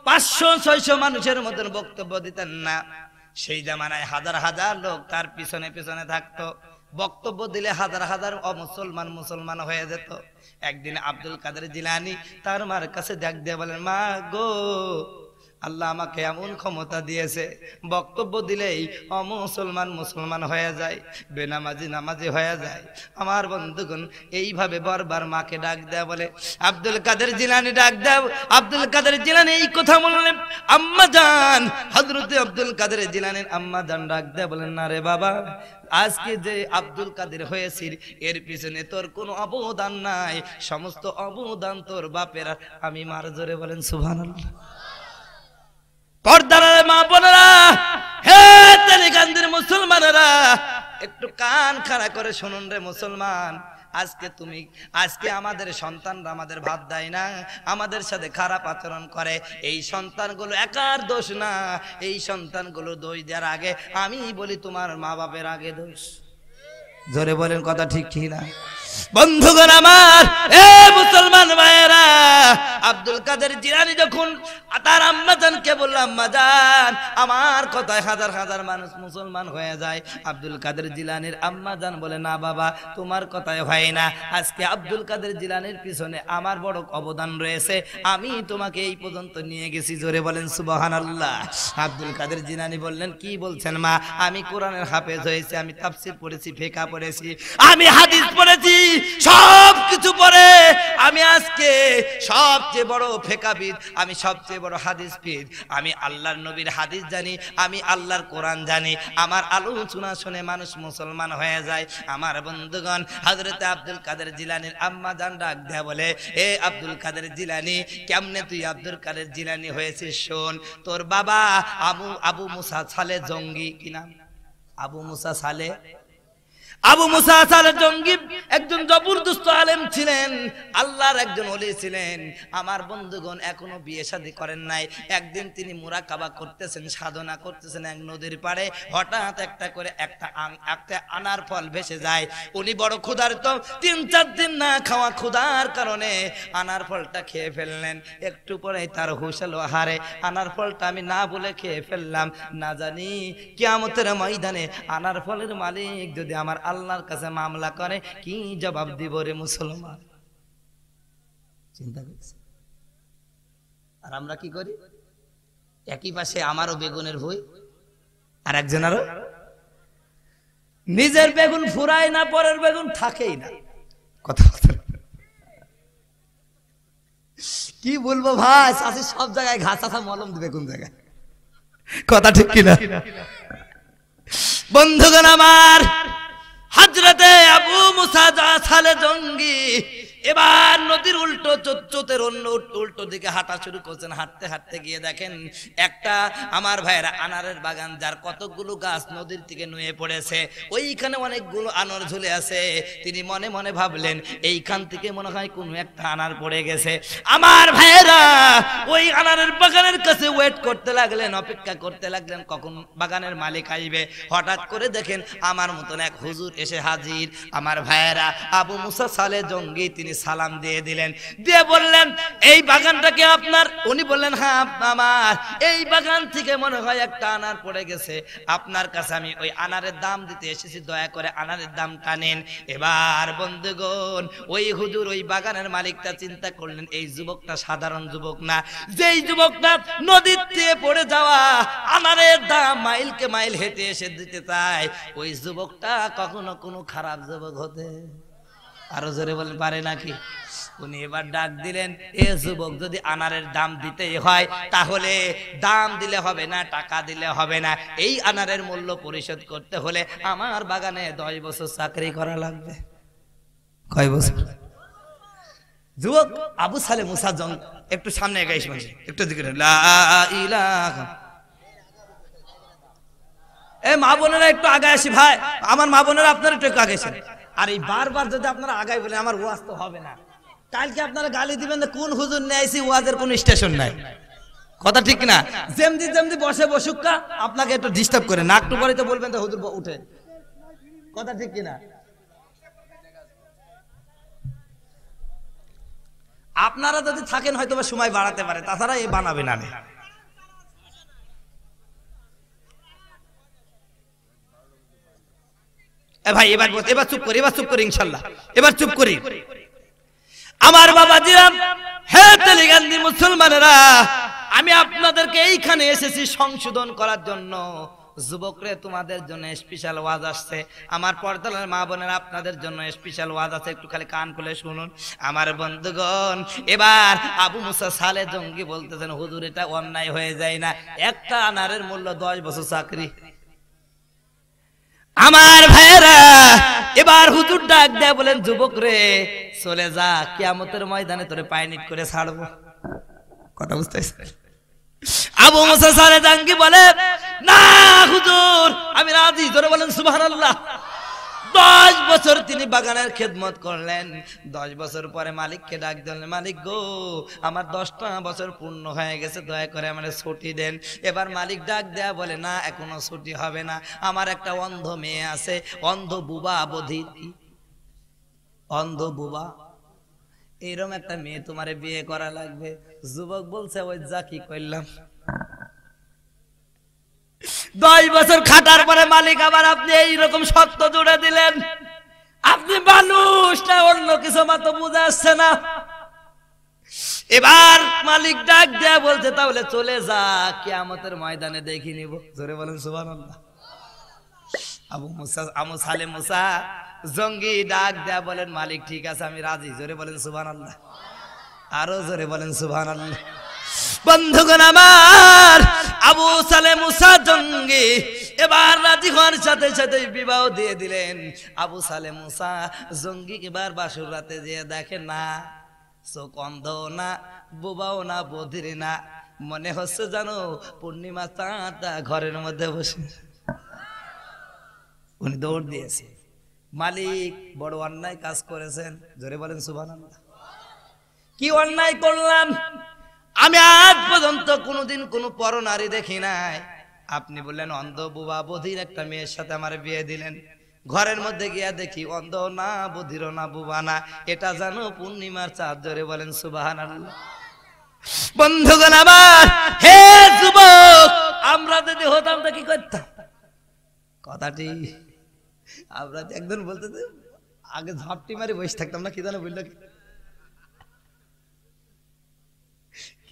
500-600 মানুষের মতন বক্তব্য দিতেন না। সেই জামানায় হাজার হাজার লোক তার পিছনে পিছনে থাকতো, বক্তব্য দিলে হাজার হাজার অমুসলমান মুসলমান হয়ে যেত। একদিন আব্দুল কাদের জিলানী তার মার কাছে ডাক দিয়ে বলেন, মা গো, আল্লাহ আমাকে এমন ক্ষমতা দিয়েছে, বক্তব্য দিলেই অমুসলমান মুসলমান হয়ে যায়, বেনামাজি নামাজি হয়ে যায়। আমার বন্ধুগণ এইভাবে বারবার মাকে ডাক দেয়া বলে। আব্দুল কাদের জিলানী ডাক দাও, আব্দুল কাদের জিলানী এই কথা বললেন, আম্মা জান, হযরতে আব্দুল কাদের জিলানীর আম্মা জান ডাক দেয়া বলেন, না রে বাবা, আজকে যে আব্দুল কাদের হয়েছিস এর পিছনে তোর কোনো অবদান নাই, সমস্ত অবদান তোর বাপের। আমি মার জোরে বলেন সুবহানাল্লাহ। পর্দার মা বোনেরা, হে তেলিকান্দির মুসলমানেরা, একটু কান খাড়া করে শুনুন রে মুসলমান। আজকে আমাদের সন্তানরা আমাদের ভাত দেয় না, আমাদের সাথে খারাপ আচরণ করে, এই সন্তানগুলো একার দোষ না, এই সন্তানগুলো দোষ দেওয়ার আগে আমি বলি তোমার মা বাপের আগে দোষ। জোরে বলেন কথা ঠিক কি না? বন্ধুগণ আমার, এ মুসলমান ভাইয়েরা, আব্দুল কাদের জিলানী যখন তার আম্মা জানকে বলল, আম্মা জান, আমার কথায় হাজার হাজার মানুষ মুসলমান হয়ে যায়, আব্দুল কাদের জিলানীর আম্মা জান বলে, না বাবা, তোমার কথায় হয় না, আজকে আব্দুল কাদের জিলানীর পিছনে আমার বড় অবদান রয়েছে, আমি তোমাকে এই পর্যন্ত নিয়ে গেছি। জোরে বলেন সুবহানাল্লাহ। আব্দুল কাদের জিলানী বললেন, কি বলছেন মা? আমি কোরআনের হাফেজ হয়েছি, আমি তাফসীর পড়েছি, ফিকহ পড়েছি, আমি হাদিস পড়েছি, সব কিছু পড়ে আমি আজকে সবচেয়ে বড় ফিকহবিদ, আমি সবচেয়ে বড় হাদিসবিদ, আমি আল্লাহর নবীর হাদিস জানি, আমি আল্লাহর কোরআন জানি, আমার আলোচনা শুনে মানুষ মুসলমান হয়ে যায়। আমার বন্ধুগণ, হযরতে আব্দুল কাদের জিলানীর আম্মা জান ডাক দেয়া বলে, এ আব্দুল কাদের জিলানী, কেমনে তুই আব্দুল কাদের জিলানী হয়েছিস? শোন, তোর বাবা আবু মুসা সালে জঙ্গি, কি নাম? আবু মুসা সালে জঙ্গি একজন জবরদস্ত আলেম ছিলেন, আল্লাহর একজন ওলি ছিলেন। আমার বন্ধুগণ, এখনো বিয়ে শাদী করেন নাই। একদিন তিনি মুরাকাবা করতেছেন, সাধনা করতেছেন এক নদীর পাড়ে, হঠাৎ একটা আনার ফল ভেসে যায়। উনি বড় ক্ষুধার্ত, 3-4 দিন না খাওয়া ক্ষুধার কারণে আনার ফলটা খেয়ে ফেললেন। একটু পরেই তার হুঁশ এলো, হারে আনার ফলটা আমি না বলে খেয়ে ফেললাম, না জানি কিয়ামতের ময়দানে আনার ফলের মালিক যদি আমার আল্লাহর কাছে মামলা করে কি জবাব দিব রে মুসলমান? চিন্তা করছে। আর আমরা কি করি? একই পাশে আমারও বেগুনের ভুই, আর একজনেরও নিজের বেগুন ফুরায় না, পরের বেগুন থাকেই না। কথা কি বলবো ভাই, চাষি সব জায়গায় ঘাস আসা মলম দিবে কোন জায়গায়? কথা ঠিক কিনা? বন্ধুগণ আমার, হযরতে আবু মুসা সালে জঙ্গি এবার নদীর উল্টো দিকে হাঁটা শুরু করছেন। হাঁটতে হাঁটতে গিয়ে দেখেন একটা, আমার ভাইয়েরা, আনারের বাগান, যার কতগুলো গাছ নদীর থেকে নুয়ে পড়েছে, ওইখানে অনেকগুলো আনার ঝুলে আছে। তিনি মনে মনে ভাবলেন, এইখান থেকে মনে হয় কোনো একটা আনার পড়ে গেছে। আমার ভাইয়েরা ওই আনারের বাগানের কাছে ওয়েট করতে লাগলেন, অপেক্ষা করতে লাগলেন কখন বাগানের মালিক আসবে। হঠাৎ করে দেখেন আমার মতন এক হুজুর এসে হাজির। আমার ভাইয়েরা, আবু মুসা সালে জঙ্গি তিনি সালাম দিয়ে দিলেন, দিয়ে বললেন, এই বাগানটাকে আপনার? উনি বললেন, হ্যাঁ আমার। এই বাগান থেকে মনে হয় একটা আনার পড়ে গেছে, আপনার কাছে আমি ওই আনারের দাম দিতে এসেছি, দয়া করে আনারের দামটা নেন। এবার বন্ধুগণ, ওই হুজুর, ওই বাগানের মালিকটা চিন্তা করলেন, এই যুবকটা সাধারণ যুবক না, যেই যুবকটা নদীর থেকে পড়ে যাওয়া আনারের দাম মাইলকে মাইল হেঁটে এসে দিতে চায়, ওই যুবকটা কখনো কোনো খারাপ যুবক হতে আরো জোরে বলেন পারে নাকি? উনি এবার ডাক দিলেন, এ যুবক, যদি আনারের দাম দিতেই হয় তাহলে দাম দিলে হবে না, টাকা দিলে হবে না, এই আনারের মূল্য পরিশোধ করতে হলে আমার বাগানে 10 বছর চাকরি করা লাগবে। কয় বছর? যুবক আবু সালে মুসা জঙ্গি একটু সামনে এগিয়ে শুনছে, একটু দিকে, লা ইলাহা, এ মা বোনেরা একটু আগে আসি ভাই, আমার মা বোনেরা আপনারা একটু আগে আসেন। আর এই বারবার যদি আপনারা আগাই বলে আমার ওয়াজ তো হবে না। কালকে আপনারা গালি দিবেন যে কোন হুজুর নিয়ে আইছি, ওয়াজের কোন স্টেশন নাই। কথা ঠিক না? যেমনি বসে বসুকা, আপনাকে একটু ডিস্টার্ব করে না, একটু পরে তো বলবেন তো হুজুর উঠে। কথা ঠিক কিনা? আপনারা যদি থাকেন হয়তো বা সময় বাড়াতে পারে, তাছাড়া এ বানাবে না। ভাই এবার চুপ করি ইনশাল্লাহ, এবার চুপ করি। আমার বাবাজিরা, হে তেলেগান্দি মুসলমানেরা, আমি আপনাদেরকে এইখানে এসেছি সংশোধন করার জন্য। যুবকরে তোমাদের জন্য স্পেশাল ওয়াজ আসছে, আমার পর্দার মা বোনেরা আপনাদের জন্য স্পেশাল ওয়াজ আছে, একটু খালি কান খুলে শুনুন। আমার বন্ধুগণ, এবার আবু মুসা সালে জঙ্গি বলতেছেন, হুজুর এটা অন্যায় হয়ে যায় না? একটা আনারের মূল্য 10 বছর চাকরি। আমার ভাইয়েরা, এবার হুজুর ডাক দেয়া বলেন, যুবক রে চলে যা, কিয়ামতের ময়দানে তোরে পায়নিট করে ছাড়বো। কথা বুঝতেছেন? আবু মুসা সালে জঙ্গি বলে, না হুজুর আমি রাজি। জোরে বলেন সুবহানাল্লাহ। 10 বছর তিনি বাগানের খেদমত করলেন। 10 বছর পরে মালিককে ডাক দিলেন, মালিক গো, আমার 10টা বছর পূর্ণ হয়ে গেছে, দয়া করে আমার ছুটি দেন। এবার মালিক ডাক দেয়া বলে, না এখনো ছুটি হবে না, আমার একটা অন্ধ মেয়ে আছে, অন্ধ বুবা বধির, অন্ধ বুবা, এরকম একটা মেয়ে তোমারে বিয়ে করা লাগবে। যুবক বলছে, ওই যা কি করলাম। 10 বছর খাটার পরে মালিক আবার আপনি এইরকম সত্য জুড়ে দিলেন। আপনি মানুষ না অন্য কিছু, মাত্র বুঝে আসছে না। এবার মালিক ডাক দেয়া বলছে, তাহলে চলে যা, কিয়ামতের ময়দানে দেখি নিব। জোরে বলেন সুবহানাল্লাহ। আবু সালে মুসা জঙ্গি ডাক দেয়া বলেন, মালিক ঠিক আছে আমি রাজি। জোরে বলেন সুবহানাল্লাহ, আরো জোরে বলেন সুবহানাল্লাহ। বন্ধুগণ আমার, আবু সালে মুসা জঙ্গি এবার রাজি হওয়ার সাথে সাথে বিবাহ দিয়ে দিলেন। আবু সালে মুসা জঙ্গি এবার বাসুর রাতে যেয়ে দেখে, না চোখ অন্ধ না, বোবাও না, বধির না, মনে হচ্ছে জানো পূর্ণিমা চাঁদটা ঘরের মধ্যে বসে। উনি দৌড় দিয়েছে, মালিক বড় অন্যায় কাজ করেছেন। জোরে বলেন সুবহানাল্লাহ। কি অন্যায় করলাম? আমি আজ পর্যন্ত কোনোদিন কোনো পরনারী দেখি নাই। আপনি বললেন অন্ধ বুবা বধির একটা মেয়ের সাথে আমার বিয়ে দিলেন, ঘরের মধ্যে গিয়া দেখি অন্ধ না, বধির না, বুবা না, এটা জানো পূর্ণিমার চাঁদ। জোরে বলেন সুবহানাল্লাহ। বন্ধুগণ আমার, হে যুবক, আমরা যদি হতাম তা কি করতাম? কথাটি আমরা একজন বলতে আগে ঝাপটি মারি বসে থাকতাম না, কি জানো বললো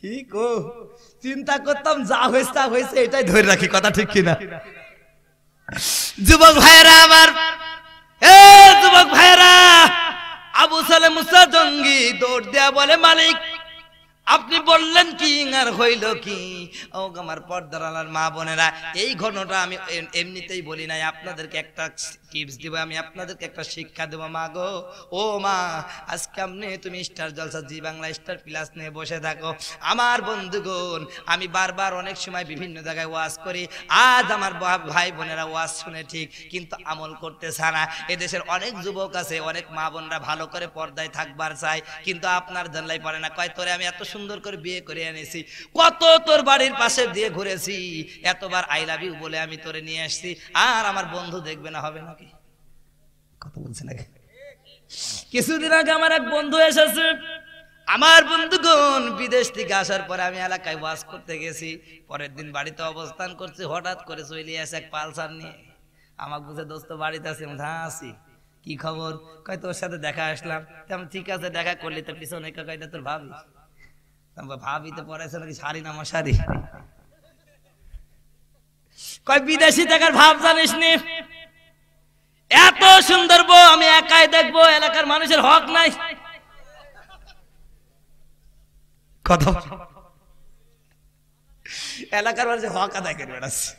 কি কো, চিন্তা করতাম যা হয়েছে তা হয়েছে, এটাই ধরে রাখি। কথা ঠিক কিনা? যুবক ভাইরা আমার, যুবক ভাইরা, আবু সালে মুসা জঙ্গি দৌড় দেয়া বলে, মালিক আপনি বললেন কি আর হইল কি? ও আমার পর্দার আলার মা বোনেরা, এই ঘটনাটা আমি এমনিতেই বলি নাই, আপনাদেরকে একটা টিপস দিব, আমি আপনাদেরকে একটা শিক্ষা দেবো। মা গো, ও মা, আজকে আপনি তুমি স্টার জলসা জি বাংলা স্টার প্লাস নিয়ে বসে থাকো। আমার বন্ধুগণ, আমি বারবার অনেক সময় বিভিন্ন জায়গায় ওয়াজ করি, আজ আমার ভাই বোনেরা ওয়াজ শুনে ঠিক, কিন্তু আমল করতেছে না। এদেশের অনেক যুবক আছে, অনেক মা বোনরা ভালো করে পর্দায় থাকবার চায়, কিন্তু আপনার জানলাই পারে না। কয় তোরে আমি এত সুন্দর করে বিয়ে করে এনেছি, কত তোর বাড়ির পাশে দিয়ে ঘুরেছি, এতবার আই লাভ ইউ বলে আমি তোরে নিয়ে আসছি, আর আমার বন্ধু দেখবে না, হবে নাকি? কথা বলছে নাকি? কিছুদিন আগে আমার এক বন্ধু এসেছে। আমার বন্ধুগণ, বিদেশ থেকে আসার পরে আমি এলাকায় ওয়াজ করতে গেছি, পরের দিন বাড়িতে অবস্থান করছি, হঠাৎ করে চলে আসে এক পালসার নিয়ে। আমার বুঝে দোস্ত বাড়িতে আছে, হ্যাঁ আছি, কি খবর? কয় তোর সাথে দেখা আসলাম। তেমন ঠিক আছে, দেখা করলি তো পিছনে কয়টা তোর ভাবি, ভাবিতে পড়েছে নাকি শাড়ি না মশারি? কয় বিদেশি দেখার ভাব জানিস নি? এত সুন্দর বউ আমি একাই দেখবো, এলাকার মানুষের হক নাই। কথা এলাকার মানুষের হক আদায় করে বেড়াচ্ছে।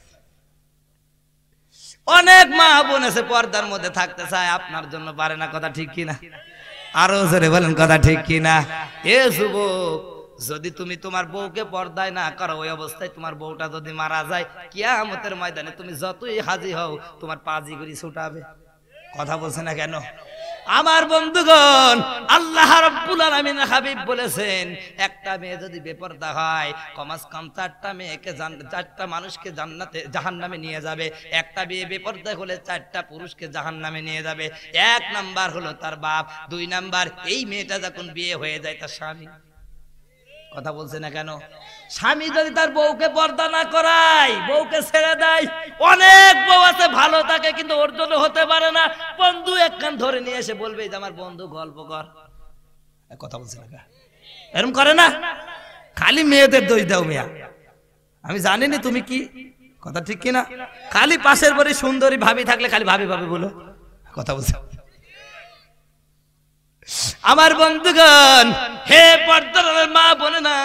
অনেক মা বোন আছে পর্দার মধ্যে থাকতে চায়, আপনার জন্য পারে না। কথা ঠিক কিনা? আরো জোরে বলেন কথা ঠিক কিনা? এ যুবক, যদি তুমি তোমার বউকে পর্দায় না করো, ওই অবস্থায় তোমার বউটা যদি মারা যায়, কিয়ামতের ময়দানে তুমি যতই হাজি হও, তোমার পাজি গুলি ছুটাবে। কথা বলছে না কেন? আমার বন্ধুগণ, আল্লাহ রাব্বুল আলামিন হাবিব বলেছেন একটা মেয়ে যদি বেপরদা হয় কমাস কম 4টা মেয়েকে 4টা মানুষকে জাহান্নামে নিয়ে যাবে। একটা মেয়ে বেপরদা হলে 4টা পুরুষকে জাহান্নামে নিয়ে যাবে। 1 নাম্বার হলো তার বাপ, 2 নাম্বার এই মেয়েটা যখন বিয়ে হয়ে যায় তার স্বামী। কথা বলছে না কেন? স্বামী যদি তার বউকে পর্দা না করায়, বউকে ছেড়ে দেয়, অনেক বউ আছে ভালো থাকে কিন্তু ওর জন্য হতে পারে না, বন্ধু একখান ধরে নিয়ে এসে বলবে যে আমার বন্ধু গল্প কর। কথা বলছে না, এরকম করে না? খালি মেয়েদের দোষ দাও মিয়া, আমি জানিনি তুমি কি কথা ঠিক কিনা। খালি পাশের বাড়ি সুন্দরী ভাবি থাকলে খালি ভাবি ভাবি বলো। কথা বলছে আমার বন্ধুগণ, হে পর্দার মা বোনেরা,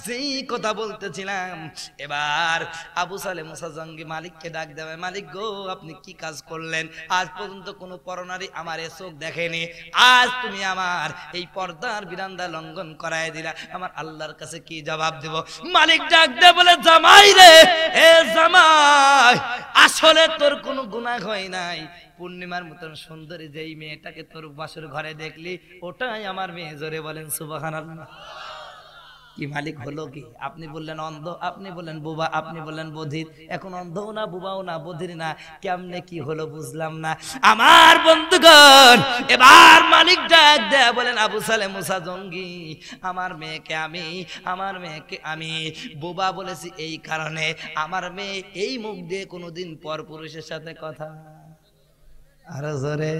যেই কথা বলতেছিলাম, এবার আবু সালেহ মুসা জঙ্গি মালিককে ডাক দেবে, মালিক গো আপনি কি কাজ করলেন? আজ পর্যন্ত কোনো পরনারী আমার এ চোখ দেখেনি, আজ তুমি আমার এই পর্দার বিরান্দা লঙ্ঘন করায় দিলা, আমার আল্লাহর কাছে কি জবাব দেব? মালিক ডাক দেবে বলে, জামাই রে, এ জামাই, আসলে তোর কোনো গুনাহ হয় নাই। পূর্ণিমার মতন সুন্দরী যেই মেয়েটাকে তোর বাসর ঘরে দেখলি ওটাই আমার মেয়ে। জোরে বলেন সুবহানাল্লাহ। কি মালিক হলো কি? আপনি বললেন অন্ধ, আপনি বললেন বোবা, আপনি বললেন বধির, এখন অন্ধও না, বোবাও না, বধির না, কেমনে কি হলো বুঝলাম না। আমার বন্ধুগণ, এবার মালিক ডাক দেয়া বলেন, আবু সালেহ মুসা জঙ্গি, আমার মেয়েকে আমি বোবা বলেছি এই কারণে, আমার মেয়ে এই মুখ দিয়ে কোনোদিন পর পুরুষের সাথে কথা। আরো জোরে।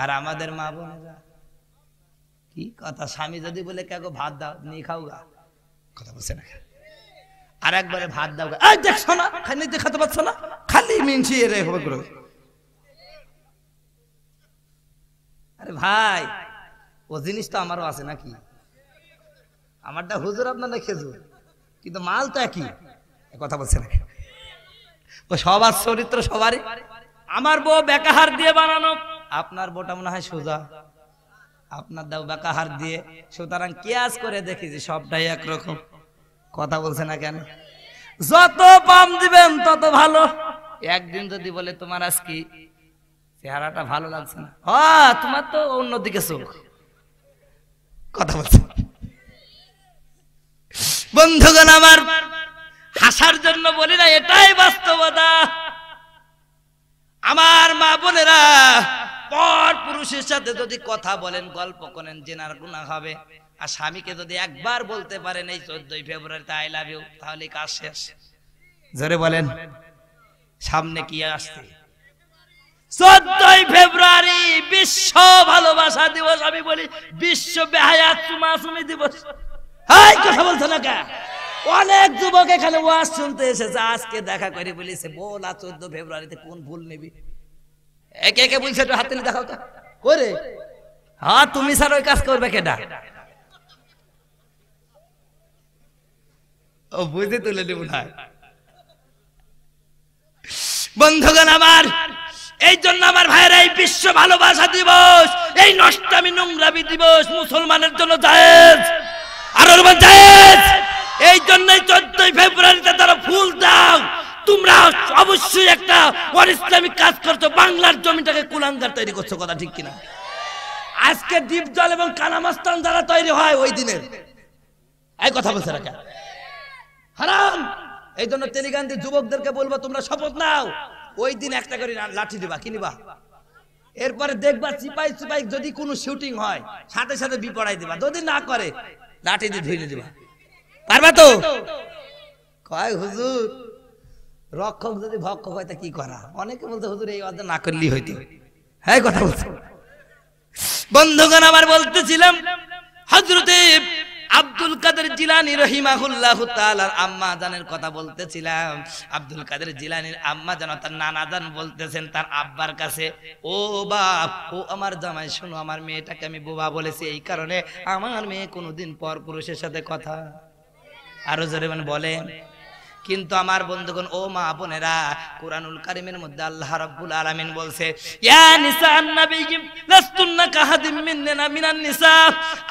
আর আমাদের মা বোনেরা কি কথা, স্বামী যদি বলে কে গো ভাত দাও নিয়ে খাও গা, কথা বলছে না, আর একবারে ভাত দাও গা, এই দেখছো না খালি দেখাতে পারছো না, খালি মিনছি রে হবে করে। আরে ভাই, ও জিনিস তো আমারও আছে নাকি? আমারটা হুজুর, আপনার না খেজুর, কিন্তু মাল তো একই। কথা বলছে না, ও সবার চরিত্র সবারই। আমার বউ বেকাহার দিয়ে বানানো, আপনার বউটা মনে হয় সোজা, আপনার দাও বেকাহার দিয়ে, সুতরাং কিয়াস করে দেখি যে সবটাই একরকম। কথা বলছে না কেন? যত পাম দিবেন তত ভালো। একদিন যদি বলে তোমার আজকে চেহারাটা ভালো লাগছে না, তোমার তো অন্যদিকে চোখ। কথা বলছে বন্ধুগণ আমার, হাসার জন্য বলি না, এটাই বাস্তবতা। আমার মা বোনেরা, পর পুরুষের সাথে যদি কথা বলেন, গল্প করেন, জেনার গুনাহ হবে। আর স্বামীকে যদি একবার বলতে পারেন এই 14 ফেব্রুয়ারিতে আই লাভ ইউ, তাহলে কাজ শেষ। জোরে বলেন, সামনে কি আসছে? 14 ফেব্রুয়ারি বিশ্ব ভালোবাসা দিবস, আমি বলি বিশ্ব বেহায়াত চুমাচুমি দিবস। হাই, কথা বলছো না কে? অনেক যুবক এখানে ওয়াজ শুনতে এসেছে, আজকে দেখা করে বলেছে বলা 14 ফেব্রুয়ারিতে কোন ভুল নিবি। একে একে বলছে একটু হাতে নিয়ে দেখাও তো করে। হ্যাঁ, তুমি স্যার ওই কাজ করবে কেডা? ও বুঝে তুলে দেব না। বন্ধুগণ আমার, এই জন্য আমার ভাইয়েরা, এই বিশ্ব ভালোবাসা দিবস, এই নষ্টামি নোংরামি দিবস মুসলমানের জন্য জায়েজ, আর জায়েজ। এই জন্যই 14 ফেব্রুয়ারিতে তারা ফুল দাও। তোমরা অবশ্যই একটা অনিসলামিক কাজ করছো, বাংলার জমিটাকে কুলাঙ্গার তৈরি করছো। কথা ঠিক কিনা? আজকে দ্বীপ জল এবং কানামাস্তান যারা তৈরি হয় ওই দিনের, এই কথা বলছে রাখা হারাম। এই জন্য তেলিগান্ধী যুবকদেরকে বলবো, তোমরা শপথ নাও, ওই দিন একটা করে লাঠি দিবা, কিনিবা, এরপরে দেখবা চিপাই চিপাই যদি কোনো শুটিং হয় সাথে সাথে বিপড়াই দিবা, যদি না করে লাঠি দিয়ে ধুইলে দিবা। পারবা তো? কয় হুজুর, রক্ষক যদি ভক্ষক হয় তা কি করা? অনেকে বলতে হুজুর এই অর্ধ না করলেই হইতো। হ্যাঁ, কথা বলছে। বন্ধুগণ আমার, বলতেছিলাম হযরতে আব্দুল কাদের জিলানী রাহিমাহুল্লাহু তাআলার আম্মা জানের কথা বলতেছিলাম। আব্দুল কাদের জিলানীর আম্মা জান, তার নানা জান বলতেছেন তার আব্বার কাছে, ও বাপ, ও আমার জামাই, শোনো, আমার মেয়েটাকে আমি বোবা বলেছি এই কারণে আমার মেয়ে কোনোদিন পর পুরুষের সাথে কথা। আরো জোরে মানে বলেন, কিন্তু আমার বন্ধুগণ ও মা বোনেরা, কুরআনুল কারীমের মধ্যে আল্লাহ রাব্বুল আলামিন বলছে ইয়া নিসাআন নাবিয়্যি লাস্তুন্না কাহাদিম মিনান নিসা।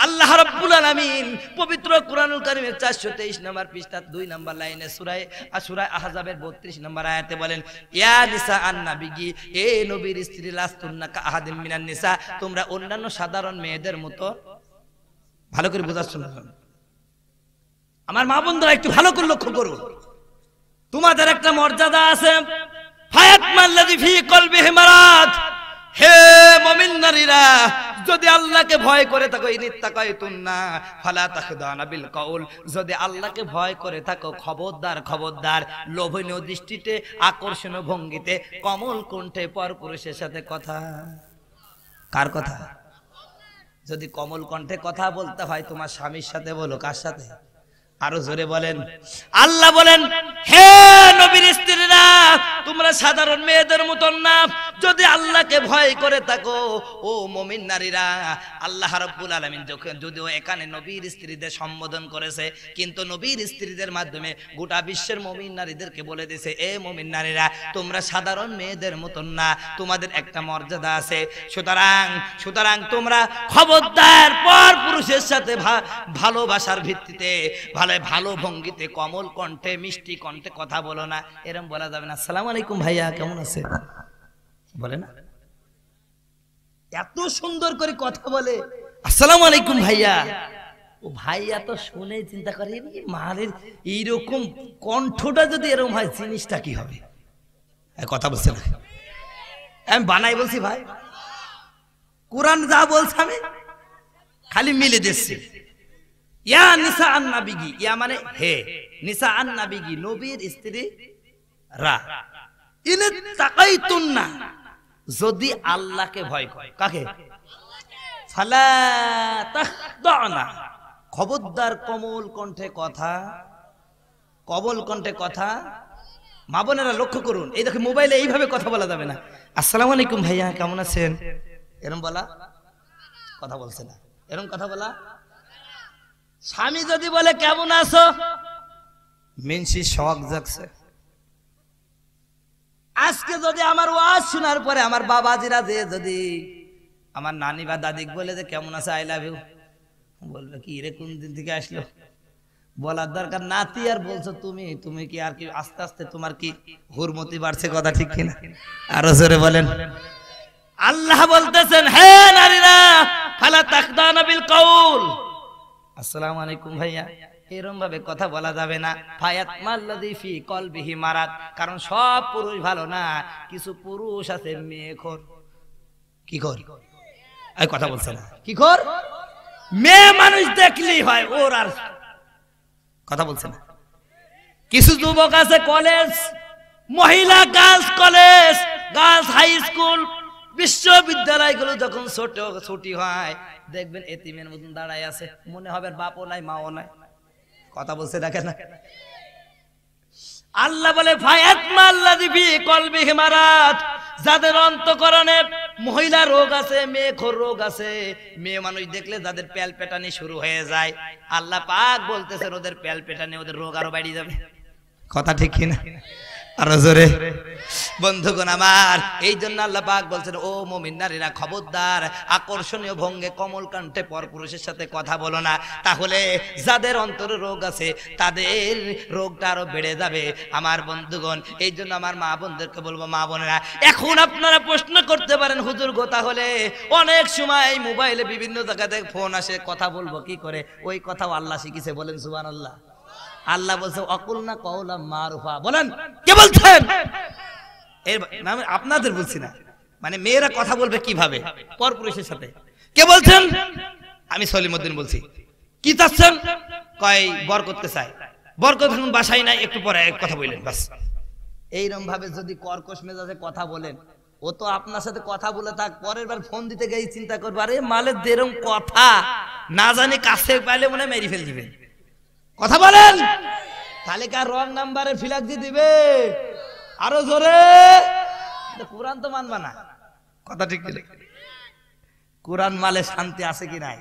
আল্লাহ রাব্বুল আলামিন পবিত্র কুরআনুল কারীমের 423 নম্বর পৃষ্ঠা 2 নম্বর লাইনে সূরা আহজাবের 32 নম্বর আয়াতে বলেন ইয়া নিসাআন নাবিয়্যি, এ নবীর স্ত্রী, লাস্তুন্না কাহাদিম মিনান নিসা, তোমরা অন্যান্য সাধারণ মেয়েদের মতো। ভালো করে বুঝাচ্ছ না আমার মা বোনরা, একটু ভালো করে লক্ষ্য করুন। তোমাদের একটা মর্যাদা আছে। হায়াত মাল্লাযী ফি কলবিহি মারাদ, হে মুমিন নারীরা, যদি আল্লাহকে ভয় করে থাকো, ইনিত্তাকাইতুন্না ফালা তাখদানা বিল কাউল, যদি আল্লাহকে ভয় করে থাকো, খবরদার খবরদার, লোভনীয় দৃষ্টিতে, আকর্ষণীয় ভঙ্গিতে, কমল কণ্ঠে পরপুরুষের সাথে কথা। কার কথা? যদি কমল কণ্ঠে কথা বলতে হয় তোমার স্বামীর সাথে বলো। কার সাথে? আরো জোরে বলেন। আল্লাহ বলেন হে নবীর স্ত্রীরা, তোমরা সাধারণ মেয়েদের মতন না। যদি আল্লাহকে ভয় করে থাকো ও মুমিন নারীরা, আল্লাহ রাব্বুল আলামিন যদিও এখানে নবীর স্ত্রীদের সম্বোধন করেছে, কিন্তু নবীর স্ত্রীদের মাধ্যমে গোটা বিশ্বের মুমিন নারীদেরকে বলে দিয়েছে এ মুমিন নারীরা, তোমরা সাধারণ মেয়েদের মতন না, তোমাদের একটা মর্যাদা আছে। সুতরাং তোমরা খবরদার পর পুরুষের সাথে ভালোবাসার ভিত্তিতে, ভালো ভঙ্গিতে, কমল কণ্ঠে, মিষ্টি কণ্ঠে কথা বলো না। এরকম বলা যাবে না। আসসালামু আলাইকুম ভাইয়া, কেমন আছে বলে না? এত সুন্দর করে কথা বলে আসসালামু আলাইকুম ভাইয়া। ও ভাইয়া তো শুনে চিন্তা করে মারের এইরকম কণ্ঠটা যদি এরকম হয় জিনিসটা কি হবে। কথা বলছে না, আমি বানাই বলছি ভাই। কোরআন যা বলছে আমি খালি মিলে দিচ্ছি। ইয়া নিসা আন নাবিগি, ইয়া মানে হে, নিসা আন নাবিগি নবীর স্ত্রী রা, ইন তাকাইতুন্না, যদি আল্লাহকে ভয় করে। কাকে? ফালা তাখদানা, খবরদার কমল কণ্ঠে কথা, কমল কণ্ঠে কথা। মা বোনেরা লক্ষ্য করুন, এই দেখো মোবাইলে এইভাবে কথা বলা যাবে না। আসসালামু আলাইকুম ভাইয়া, কেমন আছেন, এরকম বলা কথা বলছে না। এরকম কথা বলা। স্বামী যদি বলে কেমন আছো, মিনসি শখ জাগছে। আজকে যদি আমার ওয়াজ শোনার পরে আমার বাবাজিরা যে যদি আমার নানি বা দাদিক বলে যে কেমন আছে, আই লাভ ইউ, বলবে কি রে কোন দিন থেকে আসলো, বলার দরকার। নাতি আর বলছো তুমি কি আর কি আস্তে আস্তে তোমার কি হুরমতি বাড়ছে। কথা ঠিক কিনা? আরো জোরে বলেন। আল্লাহ বলতেছেন হে নারীরা, ফালা তাখদানা বিল কাউল, আসসালামু আলাইকুম ভাইয়া, এরকম ভাবে কথা বলা যাবে না। ফায়াত মাল্লাযী ফি কলবিহি মারাদ, কারণ সব পুরুষ ভালো না, কিছু পুরুষ আছে মেয়েখোর। কি কর? এই কথা বলছে না। কি কর? মেয়ে মানুষ দেখলেই হয় ওর, আর কথা বলছে না। কিছু যুবক আছে কলেজ, মহিলা girls college, girls high school, বিশ্ববিদ্যালয়গুলো যখন ছুটি হয় দেখবেন এতিমের মতন দাঁড়ায় আছে, মনে হবে বাপও নাই মাও নাই। কথা বলছে দেখেন না। আল্লাহ বলে ফায়াত মাল্লাযী ফি কলবিহি মারাদ, যাদের অন্তঃকরণে মহিলা রোগ আছে, মেয়েখোর রোগ আছে, মেয়ে মানুষ দেখলে যাদের প্যালপেটানি শুরু হয়ে যায়, আল্লাহ পাক বলতেছেন ওদের প্যালপেটানি, ওদের রোগ আরো বেড়ে যাবে। কথা ঠিক কিনা? আরো জোরে। বন্ধুগণ আমার, এই জন্য আল্লাহ পাক বলছেন ও মুমিন নারীরা, খবরদার আকর্ষণীয় ভঙ্গে কমল কণ্ঠে পরপুরুষের সাথে কথা বলো না, তাহলে যাদের অন্তরে রোগ আছে তাদের রোগটা আরো বেড়ে যাবে। আমার বন্ধুগণ, এই জন্য আমার মা বোনদেরকে বলবো, মা বোনেরা, এখন আপনারা প্রশ্ন করতে পারেন হুজুর গো, তাহলে অনেক সময় মোবাইলে বিভিন্ন জায়গা থেকে ফোন আসে, কথা বলবো কি করে? ওই কথাও আল্লাহ শিখিয়েছে, বলেন সুবহানাল্লাহ। আল্লাহ বলছে অকুলনা কওলাম মারুফা, বলেন কে বলছেন? আপনাদের বলছি না, মানে মেয়েরা কথা বলবে কিভাবে পরপুরুষের সাথে। কে বলছেন? আমি সলিমউদ্দিন বলছি। কি চাচ্ছেন? কয় বর করতে চাই। বরকত এখন বাসায় নাই, একটু পরে কথা বললেন বাস। এইরকম ভাবে যদি কর্কশ মেজাজে কথা বলেন, ও তো আপনার সাথে কথা বলে থাক, পরের বার ফোন দিতে গিয়ে চিন্তা করবে আরে মালের যেরকম কথা না জানি কাছে পাইলে মনে মেরে ফেল দিবেন। কথা বলেন, তাহলে কি আর রং নাম্বারে ফিলাক দিয়ে দিবে? আরো জোরে। কোরআন তো মানবা না। কথা ঠিক কি? কোরআন মালে শান্তি আছে কি নাই?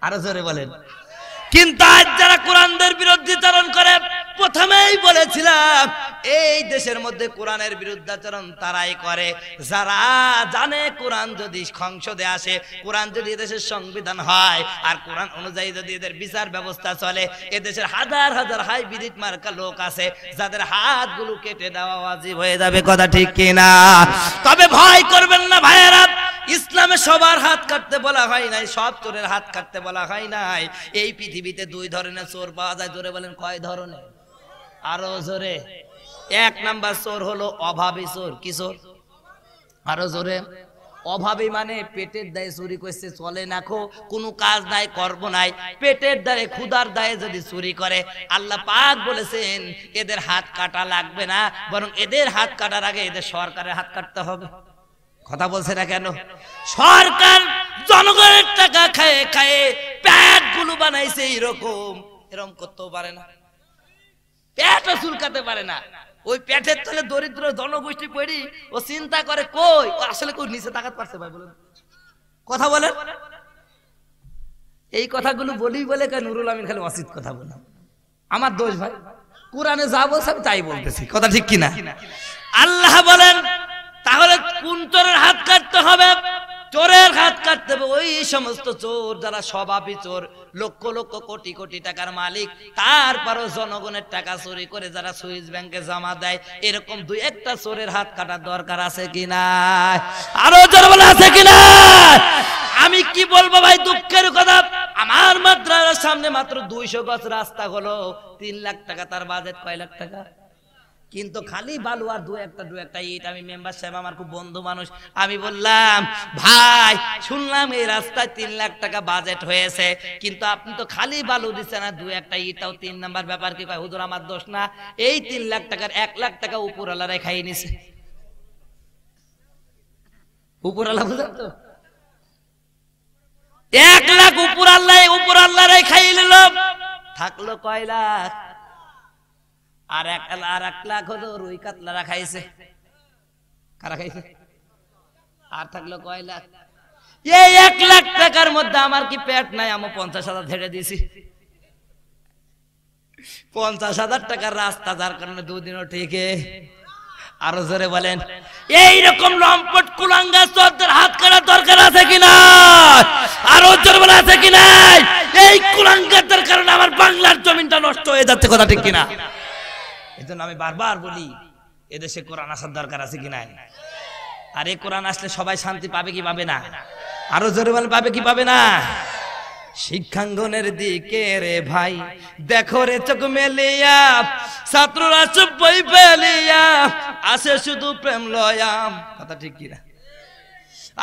আরো জোরে বলেন। কিন্তু আজ যারা কোরআনদের বিরুদ্ধাচরণ করে, প্রথমেই বলেছিলাম এই দেশের মধ্যে কোরআনের বিরুদ্ধাচরণ তারাই করে যারা জানে কোরআন যদি সংসদে আসে, কোরআন যদি এদেশের সংবিধান হয় আর কোরআন অনুযায়ী যদি এদের বিচার ব্যবস্থা চলে, এদেশের হাজার হাজার হাইব্রিড মার্কা লোক আছে যাদের হাতগুলো কেটে দেওয়া ওয়াজিব হয়ে যাবে। কথা ঠিক কিনা? তবে ভয় করবেন না ভাইয়েরা, ইসলামে সবার হাত কাটতে বলা হয় নাই, সব চোরের হাত কাটতে বলা হয় নাই। এই পৃথিবীতে দুই ধরনের চোর পাওয়া যায়। জোরে বলেন কয় ধরনের? আরো জোরে। এক নাম্বার চোর হলো অভাবী চোর। কি চোর? আরো জোরে। অভাবী মানে পেটের দায়ে চুরি করছে, চলে না খো, কোনো কাজ নাই, কর্ম নাই, পেটের দায়ে ক্ষুধার দায়ে যদি চুরি করে, আল্লাহ পাক বলেছেন এদের হাত কাটা লাগবে না, বরং এদের হাত কাটার আগে এদের সরকারের হাত কাটতে হবে। কথা বলছে না কেন? সরকার জনগণের টাকা খায় খায় পেট গুলো বানাইছে, এরকম করতেও পারে না, পেটও চুলকাতে পারে না। ওই পেটের তলে দরিদ্র জনগোষ্ঠী পড়ি ও চিন্তা করে কই ও আসলে কই নিচে তাকাতে পারছে ভাই? বলেন, কথা বলেন। এই কথাগুলো বলি বলে কেন নুরুল আমিন খালি অসিত কথা বলে? আমার দোষ ভাই, কোরআনে যা বলছে আমি তাই বলতেছি। কথা ঠিক কিনা? আল্লাহ বলেন তাহলে কোন চোরের হাত কাটতে হবে? চোরের হাত কাটতে হবে ওই সমস্ত চোর যারা স্বভাবী চোর, লক্ষ লক্ষ কোটি কোটি টাকার মালিক, তারপরও জনগণের টাকা চুরি করে যারা সুইস ব্যাংকে জমা দেয়, এরকম দুই একটা চোরের হাত কাটার দরকার আছে কিনা? আরো জোরে বলে আছে কিনা? আমি কি বলবো ভাই, দুঃখের কথা, আমার মাদ্রাসার সামনে মাত্র 200 গজ রাস্তা হলো, 3 লাখ টাকা তার বাজেট। কয় লাখ টাকা? কিন্তু খালি বালু আর দু একটা ইট। আমি মেম্বার সাহেব আমার খুব বন্ধু মানুষ, আমি বললাম ভাই শুনলাম এই রাস্তায় 3 লাখ টাকা বাজেট হয়েছে, কিন্তু আপনি তো খালি বালু দিচ্ছেন আর 2 একটা ইটাও 3 নাম্বার ব্যাপার। কি কয় হুজুর আমার দোষ না, এই 3 লাখ টাকার 1 লাখ টাকা উপরওয়ালারা খাইয়ে নিছে। উপরওয়ালা বুঝলেন তো? 1 লাখ উপরওয়ালারাই খাইয়ে নিল, থাকলো কয় লাখ? আর 1 লাখ হলো রুই কাতলারা খাইছে। কারা খাইছে? আর থাকলো কয় লাখ? এই 1 লাখ টাকার মধ্যে আমার কি পেট নাই? আমি 50,000 ছেড়ে দিয়েছি। 50,000 টাকার রাস্তা, যার কারণে 2 দিনও ঠিক। আরো জোরে বলেন, এইরকম লম্পট কুলাঙ্গা চোরদের হাত কাটার দরকার আছে কিনা? আরো জোরে বলে আছে কিনা? এই কুলাঙ্গাদের কারণে আমার বাংলার জমিনটা নষ্ট হয়ে যাচ্ছে। কথা ঠিক কিনা? এজন্য আমি বারবার বলি এদেশে কোরআন আসার দরকার আছে কিনা। আর এই কোরআন আসলে সবাই শান্তি পাবে কি পাবে না? আরো জোরে বলে পাবে কি পাবে না? শিক্ষাঙ্গনের দিকে রে ভাই দেখো রে চোখ মেলিয়া, ছাত্ররা চুপ বই ফেলিয়া আসে শুধু প্রেম লয়াম। কথা ঠিক কিনা?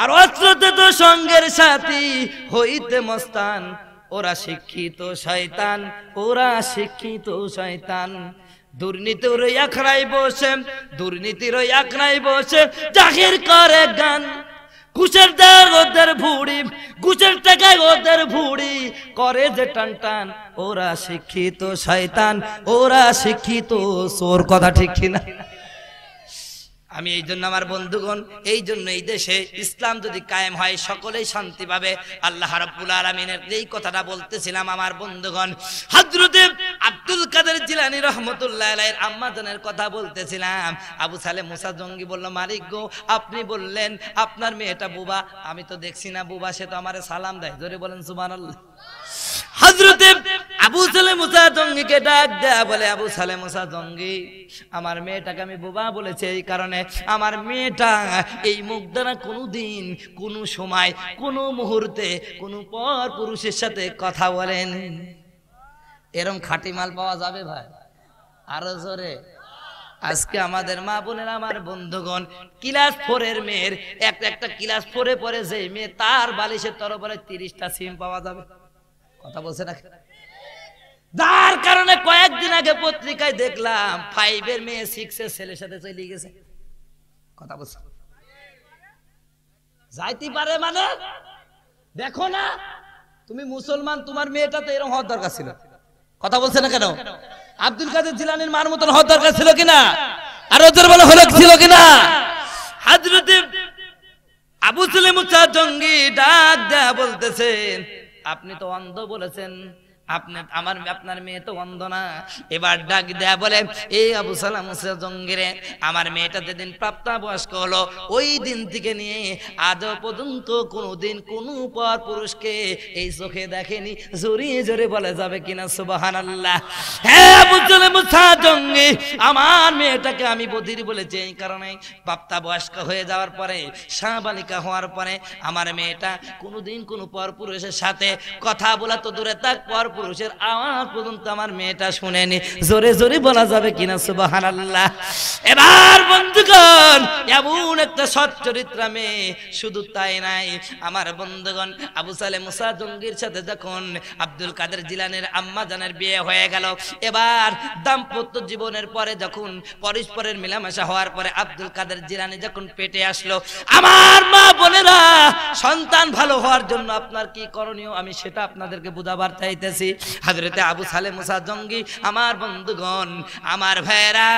আর অস্ত্রতে তো সঙ্গের সাথী হইতে মস্তান, ওরা শিক্ষিত শয়তান, ওরা শিক্ষিত শয়তান। দুর্নীতির আখড়ায় বসে জাহির করে গান, ঘুষের দেয় ওদের ভুড়ি, ঘুষের টাকায় ওদের ভুড়ি করে যে টান টান, ওরা শিক্ষিত শয়তান, ওরা শিক্ষিত চোর। কথা ঠিক কিনা? আমি এই জন্য আমার বন্ধুগণ, এই জন্য এই দেশে ইসলাম যদি কায়েম হয় সকলেই শান্তি পাবে। আল্লাহ রাব্বুল আলামিনের এই কথাটা বলতেছিলাম আমার বন্ধুগণ। হযরত আব্দুল কাদের জিলানী রাহমাতুল্লাহ আলাইহির আম্মা জানের কথা বলতেছিলাম। আবু সালেহ মুসা জঙ্গি বলল, মালিক গো আপনি বললেন আপনার মেয়েটা বুবা, আমি তো দেখছি না বুবা, সে তো আমারে সালাম দেয়। জোরে বলেন সুবহানাল্লাহ। হযরত আবু সালেহ মুসা জঙ্গিকে ডাক দেয়া বলে, আবু সালেহ মুসা জঙ্গি, আমার মেয়েটাকে আমি বোবা বলেছি এই কারণে, আমার মেয়েটা এই মুখ দ্বারা কোনোদিন, কোনো সময়, কোনো মুহূর্তে কোনো পর পুরুষের সাথে কথা বলেন। এরকম খাঁটি মাল পাওয়া যাবে ভাই? আরো জোরে। আজকে আমাদের মা বোনেরা, আমার বন্ধুগণ, ক্লাস 4 এর মেয়ের একটা ক্লাস 4 এ পড়ে যে মেয়ে, তার বালিশের তরফে 30টা সিম পাওয়া যাবে। কথা বলছে না? যার কারণে কয়েকদিন আগে পত্রিকায় দেখলাম 5 এর মেয়ে 6 এর ছেলের সাথে চলে গেছে। কথা বলছে? যাইতে পারে মানে দেখো না, তুমি মুসলমান, তোমার মেয়েটা তো এরকম হওয়ার দরকার ছিল। কথা বলছে না কেন? আব্দুল কাদের জিলানীর মার মতন হওয়ার দরকার ছিল কিনা? আর ওদের বলে হলো ছিল কিনা? হযরত আবু সালেহ মুসা জঙ্গি ডাক দেয়া বলতেছেন, আপনি তো অন্ধ বলেছেন, আপনার মেয়ে তো অন্ধ না। এবার ডাক দেয়া বলে, এই আবু সালাম মুসা জঙ্গিরে, আমার মেয়েটা যেদিন প্রাপ্তবয়স্ক হলো ওই দিন থেকে নিয়ে আজও পর্যন্ত কোনোদিন কোনো পর পুরুষকে এই চোখে দেখেনি। জোরে জোরে বলে যাবে কিনা সুবহানাল্লাহ? হ্যাঁ আবু সালাম মুসা জঙ্গি, আমার মেয়েটাকে আমি বধির বলেছি এই কারণে, প্রাপ্তবয়স্ক হয়ে যাওয়ার পরে, সাবালিকা হওয়ার পরে আমার মেয়েটা কোনোদিন কোনো পর পুরুষের সাথে কথা বলা তো দূরে থাক, পর পুরুষের আওয়াজ পর্যন্ত আমার মেয়েটা শুনেনি। জোরে জোরে বলা যাবে কিনা সুবহানাল্লাহ? এবার বন্ধুগণ, এমন একটা সৎ চরিত্র মেয়ে, শুধু তাই নাই আমার বন্ধুগণ, আবু সালেহ মুসা জঙ্গির সাথে যখন আব্দুল কাদের জিলানীর আম্মা জানের বিয়ে হয়ে গেল, এবার দাম্পত্য জীবনের পরে যখন পরস্পরের মেলামেশা হওয়ার পরে আব্দুল কাদের জিলানী যখন পেটে আসলো, আমার মা বোনেরা, সন্তান ভালো হওয়ার জন্য আপনার কি করণীয় আমি সেটা আপনাদেরকে বুঝাবার চাইতেছি। হযরতে আবু সালেহ মুসা জঙ্গি, আমার বন্ধুগণ, আমার ভাইয়েরা,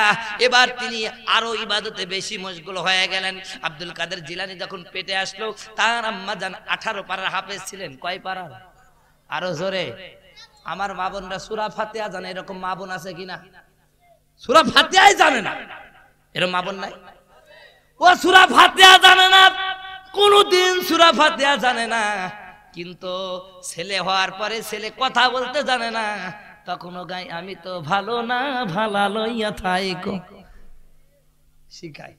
এবার তিনি আরো ইবাদতে বেশি মশগুল হয়ে গেলেন। আব্দুল কাদের জিলানী যখন পেটে আসলো, তার আম্মা জান 18 পারার হাফেজ ছিলেন। কয় পারার? আরো জোরে। আমার মা বোনরা সূরা ফাতিহা জানে, এরকম মা বোন আছে কিনা? সূরা ফাতিহাই জানে না এরকম মা বোন নাই? ও সূরা ফাতিহা জানে না, কোনদিন সূরা ফাতিহা জানে না, কিন্তু ছেলে হওয়ার পরে ছেলে কথা বলতে জানে না, তখনও গাই আমি তো ভালো না ভালা লইয়া থাইকো, শিখাই।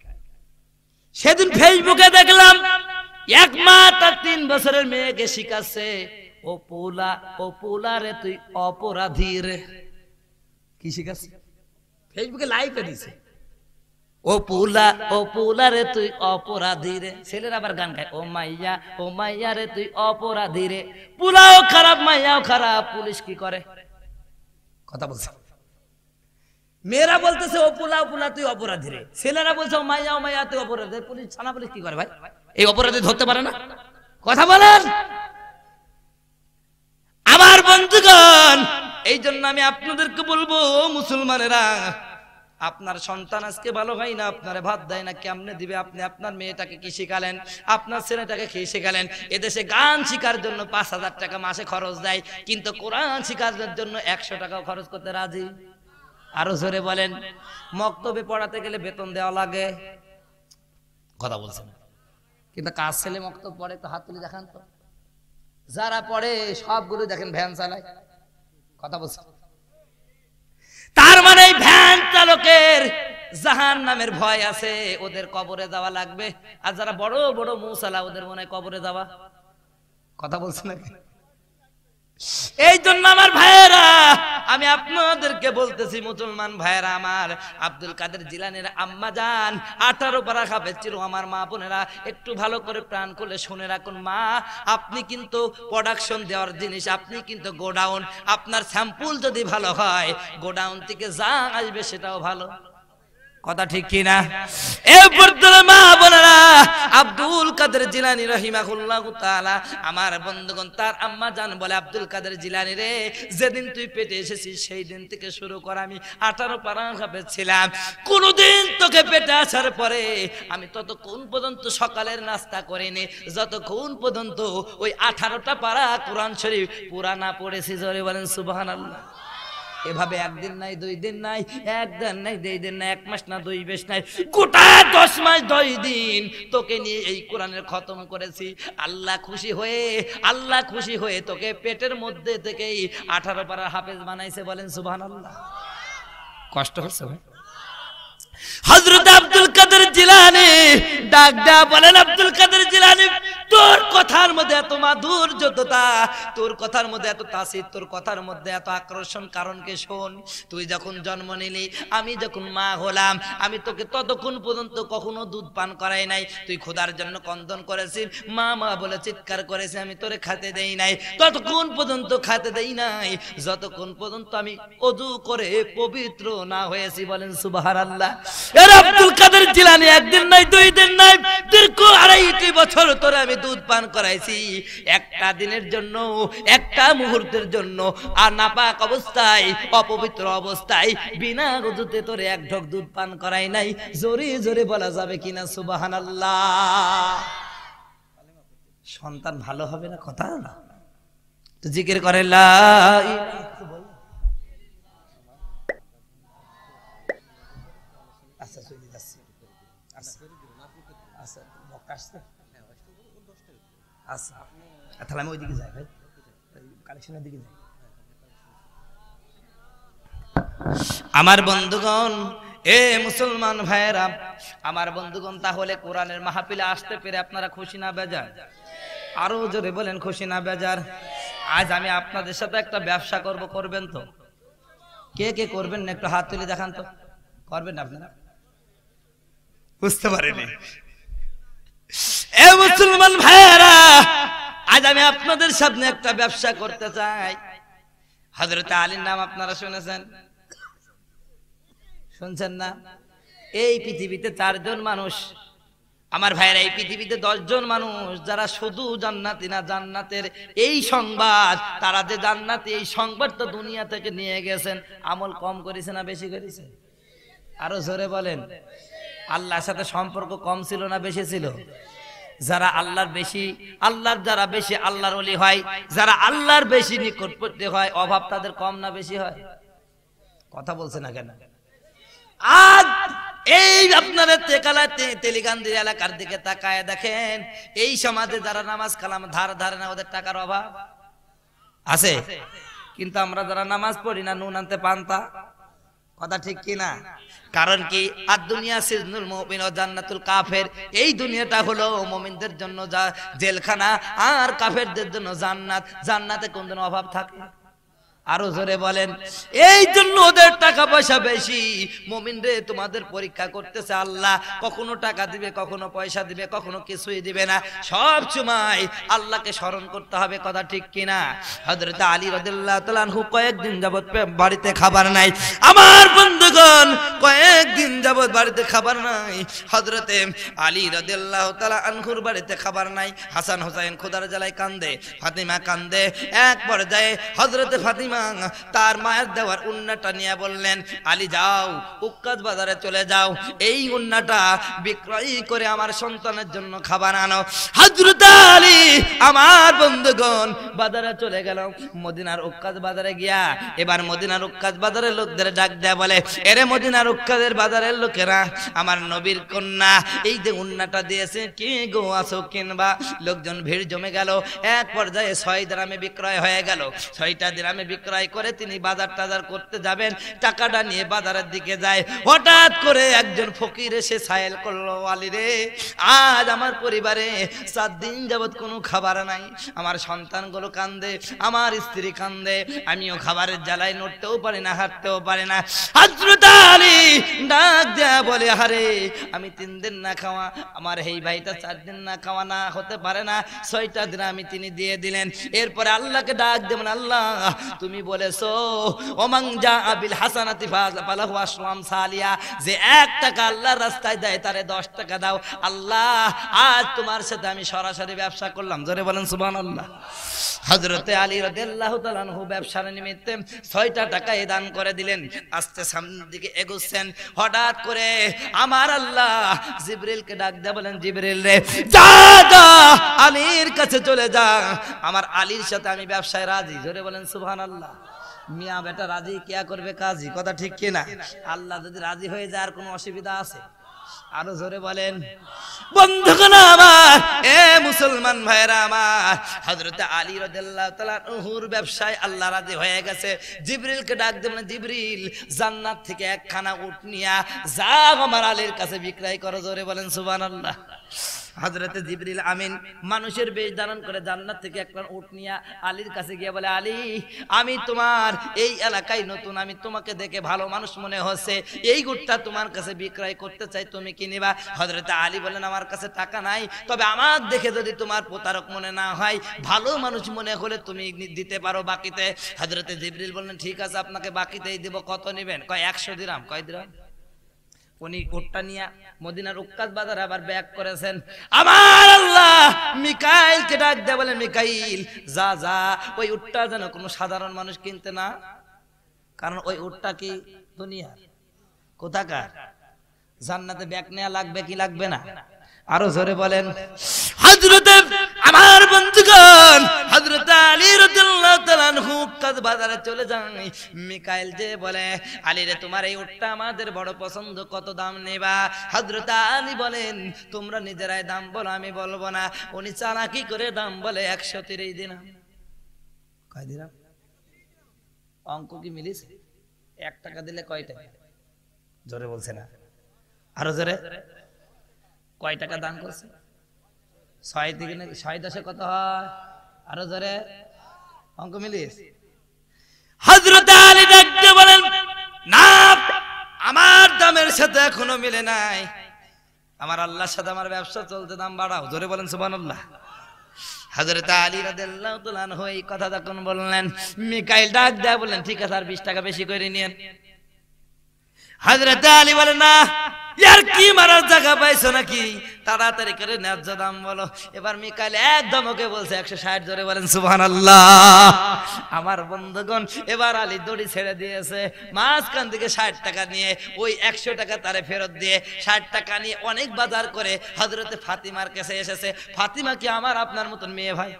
সেদিন ফেসবুকে দেখলাম 1 মাস আর 3 বছরের মেয়েকে শিখাচ্ছে, ও পোলা রে তুই অপরাধী রে। কি শিখাচ্ছে? ফেসবুকে লাইভে দিছে, ও পুলা রে তুই অপরাধী রে। ছেলেরা আবার গান গায়, ও মাইয়া রে তুই অপরাধী রে। পুলাও খারাপ, মাইয়াও খারাপ, পুলিশ কি করে? কথা বলছে। মেয়েরা বলতেছে ও পুলা তুই অপরাধী রে, ছেলেরা বলছে ও মাইয়া তুই অপরাধী। পুলিশ, থানা পুলিশ কি করে ভাই? এই অপরাধী ধরতে পারে না? কথা বলেন আমার বন্ধুগণ। এই জন্য আমি আপনাদেরকে বলবো, মুসলমানেরা, আপনার সন্তান আজকে ভালো হয় না, আপনারে ভাত দেয় না, কেমনে দিবে? আপনি আপনার মেয়েটাকে কি শিখালেন? আপনার ছেলেটাকে কি শিখালেন? এদেশে গান শিখার জন্য 5000 টাকা মাসে খরচ দেয়, কিন্তু কোরআন শিখার জন্য 100 টাকাও খরচ করতে রাজি। আরো জোরে বলেন। মক্তবে পড়াতে গেলে বেতন দেওয়া লাগে। কথা বলছেন, কিন্তু কাজ ছেলে মক্তব পড়ে তো হাত তুলে দেখান তো। যারা পড়ে সবগুলো দেখেন ভ্যান চালায়। কথা বলছেন। তার মানে ভ্যান চালকের জাহান্নামের ভয় আছে, ওদের কবরে যাওয়া লাগবে। আর যারা বড় বড় মুসালা, ওদের মনে হয় কবরে যাওয়া। কথা বলছে নাকি? এই জন্য আমার ভাইয়েরা, আমি আপনাদেরকে বলতেছি, মুসলমান ভাইয়েরা আমার, আব্দুল কাদের জিলানীর আম্মা জান 18 পারা হাফেজ ছিল। আমার মা বোনেরা একটু ভালো করে প্রাণ করলে শুনে রাখুন, মা আপনি কিন্তু প্রোডাকশন দেওয়ার জিনিস, আপনি কিন্তু গোডাউন। আপনার স্যাম্পল যদি ভালো হয়, গোডাউন থেকে যা আসবে সেটাও ভালো। কথা ঠিক কিনা? এরপর মা বোনেরা, আব্দুল কাদের জিলানী রাহিমাহুল্লাহু তাআলা, আমার বন্ধুগণ, তার আম্মা জান বলে, আব্দুল কাদের জিলানী রে, যেদিন তুই পেটে এসেছিস সেই দিন থেকে শুরু কর আমি 18 পারা হাফেজ ছিলাম। কোনদিন তোকে পেটে আসার পরে আমি ততক্ষণ পর্যন্ত সকালের নাস্তা করিনি যতক্ষণ পর্যন্ত ওই 18টা পারা কোরআন শরীফ পুরা না পড়েছি। জোরে বলেন সুবহানাল্লাহ। এভাবে একদিন নাই, 2 দিন নাই, একদিন নাই, 2 দিন নাই, 1 মাস না, 2 মাস নাই, গোটা 10 মাস 2 দিন তোকে নিয়ে এই কোরআনের খতম করেছি। আল্লাহ খুশি হয়ে তোকে পেটের মধ্যে থেকেই 18 পারা হাফেজ বানাইছে। বলেন সুবহানাল্লাহ। কষ্ট হচ্ছে ভাই? হযরত আব্দুল কাদের জিলানী ডাক দেয়া বলেন, আব্দুল কাদের জিলানী, তোর কথার মধ্যে এত মাধুর্যতা, তোর কথার মধ্যে এত তাসির, তোর কথার মধ্যে এত আকর্ষণ, কারণ কে? শোন, তুই যখন জন্ম নিলি, আমি যখন মা হলাম, আমি তোকে ততক্ষণ পর্যন্ত কখনো দুধ পান করাই নাই। তুই খোদার জন্য কন্দন করেছিস, মা মা বলে চিৎকার করেছি, আমি তোরে খেতে দেই নাই। ততক্ষণ পর্যন্ত খেতে দেই নাই যতক্ষণ পর্যন্ত আমি ওযু করে পবিত্র না হয়েছি। বলেন সুবহানাল্লাহ। আব্দুল কাদের জিলানী একদিন নাই, 2 দিন নাই, দীর্ঘ 2.5 বছর তোরে আমি দুধ পান করাইছি। একটা দিনের জন্য, একটা মুহূর্তের জন্য আর নাপাক অবস্থায়, অপবিত্র অবস্থায়, বিনা ওযুতে তোরে 1 ঢোক দুধ পান করাই নাই। জোরে জোরে বলা যাবে কিনা সুবহানাল্লাহ। সন্তান ভালো হবে না? কথা না। তো জিকির করে লা আচ্ছা চলে যাচ্ছি আচ্ছা আচ্ছা তাহলে আমি ওইদিকে যাই ভাই কালেকশনের দিকে যাই আমার বন্ধুগণ এ মুসলমান ভাইয়েরা আমার বন্ধুগণ তাহলে কোরআনের মাহফিলে আসতে পেরে আপনারা খুশি না বেজার আরো জোরে বলেন খুশি না বেজার আজ আমি আপনাদের সাথে একটা ব্যবসা করব করবেন তো কে কে করবেন না একটু হাত তুলে দেখান তো করবেন না আপনারা বুঝতে পারেনি এ মুসলমান ভাইয়েরা আজ আমি আপনাদের সামনে একটা ব্যবসা করতে চাই হযরত আলীর নাম আপনারা শুনেছেন শুনছেন না এই পৃথিবীতে 4 জন মানুষ আমার ভাইরা এই পৃথিবীতে 10 জন মানুষ যারা শুধু জান্নাতি না জান্নাতের এই সংবাদ তারা যে জান্নাতি এই সংবাদ তো দুনিয়া থেকে নিয়ে গেছেন আমল কম করেছে না বেশি করেছে আরো জোরে বলেন আল্লাহর সাথে সম্পর্ক কম ছিল না বেশি ছিল যারা আল্লাহর বেশি আল্লাহর যারা বেশি আল্লাহর ওলি হয় যারা আল্লাহর বেশি নিকটবর্তী হয় অভাব তাদের কম না বেশি হয় কথা বলছে না কেন আজ এই আপনারা তেলিগান্দি এলাকার দিকে তাকায় দেখেন এই সমাজে যারা নামাজ কালাম ধারে না ওদের টাকার অভাব আছে কিন্তু আমরা যারা নামাজ পড়ি না নুন আনতে পান্তা কথা ঠিক কিনা কারণ কি আর দুনিয়া সিজনুল মুমিন ও জান্নাতুল কাফের এই দুনিয়াটা হলো মুমিনদের জন্য যা জেলখানা আর কাফেরদের জন্য জান্নাত জান্নাতে কোনদিন অভাব থাকে আরো জোরে বলেন এই জন্য ওদের টাকা পয়সা বেশি মুমিন রে তোমাদের পরীক্ষা করতেছে আল্লাহ কখনো টাকা দিবে কখনো পয়সা দিবে কখনো কিছুই দিবে না সব সময় আল্লাহকে স্মরণ করতে হবে কথা ঠিক কিনা হযরত আলী রাদিয়াল্লাহু তাআলা আনহু কয়েকদিন যাবত বাড়িতে খাবার নাই আমার বন্ধুগণ কয়েকদিন যাবত বাড়িতে খাবার নাই হযরতে আলী রাদিয়াল্লাহু তাআলা আনহুর বাড়িতে খাবার নাই হাসান হোসেন খোদার জ্বালায় কান্দে ফাতিমা কান্দে এক পর্যায়ে হযরতে ফাতিমা তার মায়ের দেওয়ার উন্নাটা নিয়ে বললেন আলী যাও উক্কাত বাজারে চলে যাও এই উন্নাটা বিক্রয় করে আমার সন্তানের জন্য খাবার আনো হযরত আলী আমার বন্ধুগণ বাজারে চলে গেল মদিনার উক্কাত বাজারে গিয়া এবার মদিনার উক্কাত বাজারের লোকদের ডাক দেয়া বলে এরে মদিনার উক্কাতের বাজারের লোকেরা আমার নবীর কন্যা এই যে উন্নাটা দিয়েছে কি গো আসো কিনবা লোকজন ভিড় জমে গেল এক পর্যায়ে 6 দিরহামে বিক্রয় হয়ে গেল 6টা দিরহামে বিক্রয় করে তিনি বাজার টাজার করতে যাবেন টাকাটা নিয়ে বাজারের দিকে যায় হঠাৎ করে একজন ফকির এসে সায়েল করলো আলী রে আজ আমার পরিবারে 7 দিন যাবত কোনো খাবার নাই আমার সন্তানগুলো কান্দে আমার স্ত্রী কান্দে আমিও খাবারের জ্বালায় নড়তেও পারি না হাঁটতেও পারি না হযরত আলী ডাক দেয়া বলে আরে আমি 3 দিন না খাওয়া আমার এই ভাইটা 4 দিন না খাওয়া না হতে পারে না 6টা দিন আমি তিনি দিয়ে দিলেন এরপরে আল্লাহকে ডাক দেবেন আল্লাহ তুমি বলেছো ওমান জাআ বিল হাসানাতি ফালাহু আশরু আমসালিয়া যে 1 টাকা আল্লাহর রাস্তায় দেয় তারে 10 টাকা দাও আল্লাহ আজ তোমার সাথে আমি সরাসরি ব্যবসা করলাম জোরে বলেন সুবহানাল্লাহ হযরতে আলী রাদিয়াল্লাহু তাআলা আনহু ব্যবসার নিমিত্তে 6টা টাকা দান করে দিলেন আস্তে সামনের দিকে এগোচ্ছেন হঠাৎ করে আমার আল্লাহ জিবরিলকে ডাক দিয়ে বলেন জিবরিল রে যা যা আলীর কাছে চলে যা আমার আলীর সাথে আমি ব্যবসায় রাজি জোরে বলেন সুবহানাল্লাহ মিয়া বেটা রাজি কিয়া করবে কাজী কথা ঠিক কিনা আল্লাহ যদি রাজি হয়ে যায় আর কোনো অসুবিধা আছে আরো জোরে বলেন বন্ধুগণ আমার এ মুসলমান ভাইরা আমার হযরত আলী রাদিয়াল্লাহু তাআলা আনহুর ব্যবসায় আল্লাহ রাজি হয়ে গেছে জিবরিলকে ডাক দেন জিবরিল জান্নাত থেকে একখানা উট নিয়া যাও আমার আলীর কাছে বিক্রয় করো জোরে বলেন সুবহানাল্লাহ হযরতে জিবরিল আমিন মানুষের বেশ ধারণ করে জান্নাত থেকে একটা উট নিয়া আলীর কাছে গিয়ে বলে আলী আমি তোমার এই এলাকায় নতুন আমি তোমাকে দেখে ভালো মানুষ মনে হচ্ছে এই উটটা তোমার কাছে বিক্রয় করতে চাই তুমি কি নিবা হযরতে আলী বলেন আমার কাছে টাকা নাই তবে আমার দেখে যদি তোমার প্রতারক মনে না হয় ভালো মানুষ মনে হলে তুমি দিতে পারো বাকিতে হযরতে জিবরিল বললেন ঠিক আছে আপনাকে বাকিতেই দেব কত নেবেন কয় 100 দিরহাম কয় দিরহাম উনি উটটা নিয়ে মদিনার উক্কাত বাজারে আবার ব্যাক করেছেন আমার আল্লাহ মিকাইলকে ডাক দিয়ে বলেন মিকাইল যা যা ওই উটটা যেন কোনো সাধারণ মানুষ কিনতে না কারণ ওই উটটা কি দুনিয়া কোথাকার জান্নাতে ব্যাক নেওয়া লাগবে কি লাগবে না আরো জোরে বলেন হযরত আমার বন্ধুগণ হযরত আলী রাদিয়াল্লাহু তাআলা আনহু বাজারে চলে যান। মিকাইল যে বলে, আলী রে তোমার এই উটটা আমাদের বড় পছন্দ, কত দাম নেবা? হযরত আলী বলেন, তোমরা নিজেরাই দাম বলো, আমি বলবো না। উনি চালাকি করে দাম বলে 130 দিনার। কয় দিনার? অঙ্ক কি মিলিছে? 1 টাকা দিলে কয় টাকা? জোরে বলছে না, আরো জোরে। কয় টাকা দান করছে? 6 দিকে 6 10 কত হয়? আরো জোরে, অঙ্ক মিলিস? হযরত আলী ডাকতে বলেন, না, আমার দামের সাথে এখনো মিলে নাই। আমার আল্লাহর সাথে আমার ব্যবসা চলতে, দাম বাড়াও। জোরে বলেন সুবহানাল্লাহ। হযরত আলী রাদিয়াল্লাহু তাআলা আনহু এই কথা যখন বললেন, মিকাইল ডাক দেয়া বললেন, ঠিক আছে, আর 20 টাকা বেশি করে নিয়েন। হযরত আলী বলেন, না, ইয়ার কি মারার জায়গা পাইছো নাকি? তাড়াতাড়ি করে ন্যায্য দাম বলো। এবার মিকাইল একদম ওকে বলছে 160। জোরে বলেন সুবহানাল্লাহ। আমার বন্ধুগণ, এবার আলী দড়ি ছেড়ে দিয়েছে, মাঝখান থেকে 60 টাকা নিয়ে ওই 100 টাকা তারে ফেরত দিয়ে 60 টাকা নিয়ে অনেক বাজার করে হযরতে ফাতিমার কাছে এসেছে। ফাতিমা কি আমার আপনার মতন মেয়ে ভাই?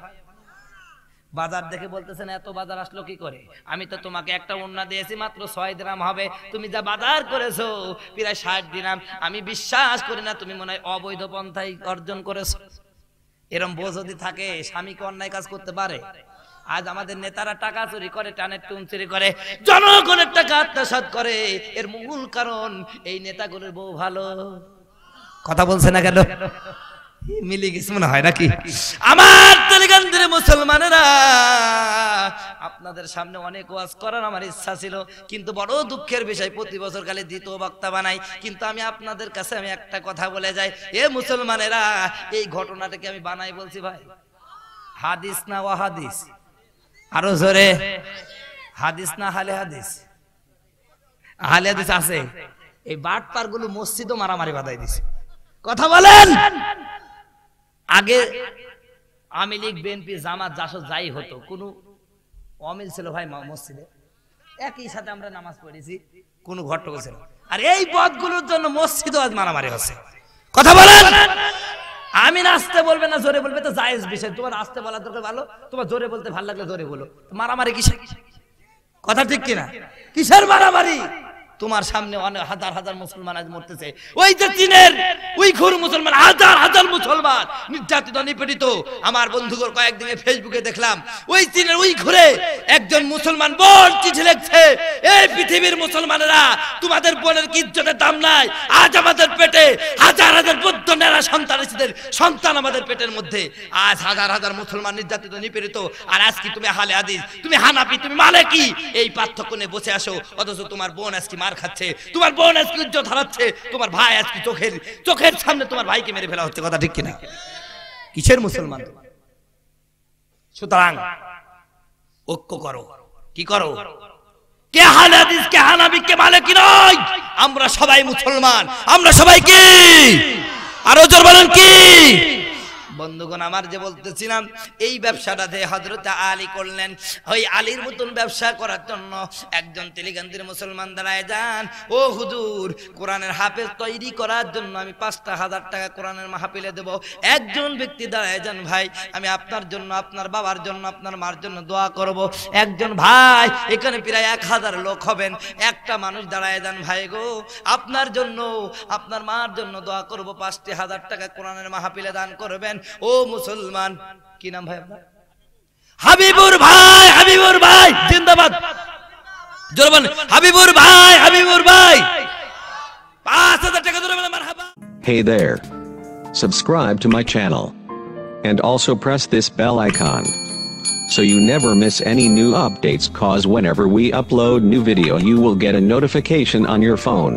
বাজার দেখে বলতেছেন, এত বাজার আসলো কি করে? আমি তো তোমাকে একটা ওন্না দিয়েছি, মাত্র 6 দিরহাম হবে। তুমি যা বাজার করেছো প্রায় 60 দিরহাম। আমি বিশ্বাস করি না তুমি মনে হয় অবৈধ পন্থায় অর্জন করেছো। এরকম বোঝ যদি থাকে, স্বামীকে অন্যায় কাজ করতে পারে? আজ আমাদের নেতারা টাকা চুরি করে, টানের টুন চুরি করে, জনগণের টাকা আত্মসাৎ করে। এর মূল কারণ এই নেতাগুলোর বউ ভালো। কথা বলছে না কেন? মিলে গেছে মনে হয় নাকি? আমার তেলেগান্দের মুসলমানেরা, আপনাদের সামনে অনেক ওয়াজ করার আমার ইচ্ছা ছিল, কিন্তু বড় দুঃখের বিষয়, প্রতি বছর খালি দ্বিতীয় বক্তা বানাই। কিন্তু আমি আপনাদের কাছে আমি একটা কথা বলে যাই, এ মুসলমানেরা, এই ঘটনাটাকে আমি বানাই বলছি ভাই, হাদিস না ওয়াহাদিস? আরো জোরে, হাদিস না হালে হাদিস? হালে হাদিস আছে। এই বাটপার গুলো মসজিদও মারামারি বাঁধাই দিছে। কথা বলেন। আগে আওয়ামী লীগ, বিএনপি, জামাত, জাসদ যাই হতো, কোনো অমিল ছিল ভাই মসজিদে? একই সাথে আমরা নামাজ পড়েছি, কোনো ঘটনা ছিল। আর এই পথগুলোর জন্য মসজিদও আজ মারামারি হচ্ছে। কথা বলেন। আমি আসতে বলবে না জোরে বলবে, তো জায়েজ বিষয়। তোমার আসতে বলা দরকার, ভালো। তোমার জোরে বলতে ভালো লাগলে জোরে বলো। মারামারি কিসের? কথা ঠিক কিনা? কিসের মারামারি? তোমার সামনে অনেক হাজার হাজার মুসলমান আজ মরতেছে। ওই যে চীনের উইঘুর মুসলমান, হাজার হাজার মুসলমান নির্যাতিত, নিপীড়িত। আমার বন্ধুগণ কয়েকদিনে ফেসবুকে দেখলাম, ওই চীনের উইঘুরে একজন মুসলমান বোন চিঠি লিখছে, এই পৃথিবীর মুসলমানেরা, তোমাদের বোনের কি ইজ্জতের দাম নাই? আজ আমাদের পেটে হাজার হাজার বৌদ্ধ নেরা সন্তান আমাদের পেটের মধ্যে। আজ হাজার হাজার মুসলমান নির্যাতিত, নিপীড়িত। আর আজ কি তুমি আহলে হাদিস, তুমি হানাফি, তুমি মালিকি, এই পার্থক্য নিয়ে বসে আসো। অথচ তোমার বোন আজকে খাচ্ছে, তোমার বোন আজকে ইজ্জত হারাচ্ছে, তোমার ভাই আজকে চোখের সামনে তোমার ভাইকে মেরে ফেলা হচ্ছে। কথা ঠিক কিনা? কিসের মুসলমান? সুতরাং ঐক্য করো। কি করো? কে আহলে হাদিস, কে হানাফি, কে মালিকি নয়, আমরা সবাই মুসলমান। আমরা সবাই কি? আরো জোর বলেন কি? বন্ধুগণ, আমার যে বলতেছিলাম, এই ব্যবসাটা যে হযরত আলী করলেন, ওই আলীর মতন ব্যবসা করার জন্য একজন তেলেগান্দির মুসলমান দাঁড়ায় যান, ও হুজুর, কোরআনের হাফেজ তৈরি করার জন্য আমি 5,000 টাকা কোরআনের মাহফিলে দেব। একজন ব্যক্তি দাঁড়ায় যান, ভাই, আমি আপনার জন্য, আপনার বাবার জন্য, আপনার মার জন্য দোয়া করব। একজন ভাই, এখানে প্রায় 1000 লোক হবেন, একটা মানুষ দাঁড়ায় যান, ভাই গো, আপনার জন্য, আপনার মার জন্য দোয়া করব, 5,000 টাকা কোরআনের মাহফিলে দান করবেন। ও মুসলমান, কি নাম ভাই আপনার? হাবিবুর ভাই, হাবিবুর ভাই জিন্দাবাদ। জোরে বলেন, হাবিবুর ভাই, হাবিবুর ভাই। 5,000 টাকা জোরে বলেন মারহাবা। Hey there. Subscribe to my channel. And also press this bell icon, so you never miss any new updates, cause whenever we upload new video you will get a notification on your phone.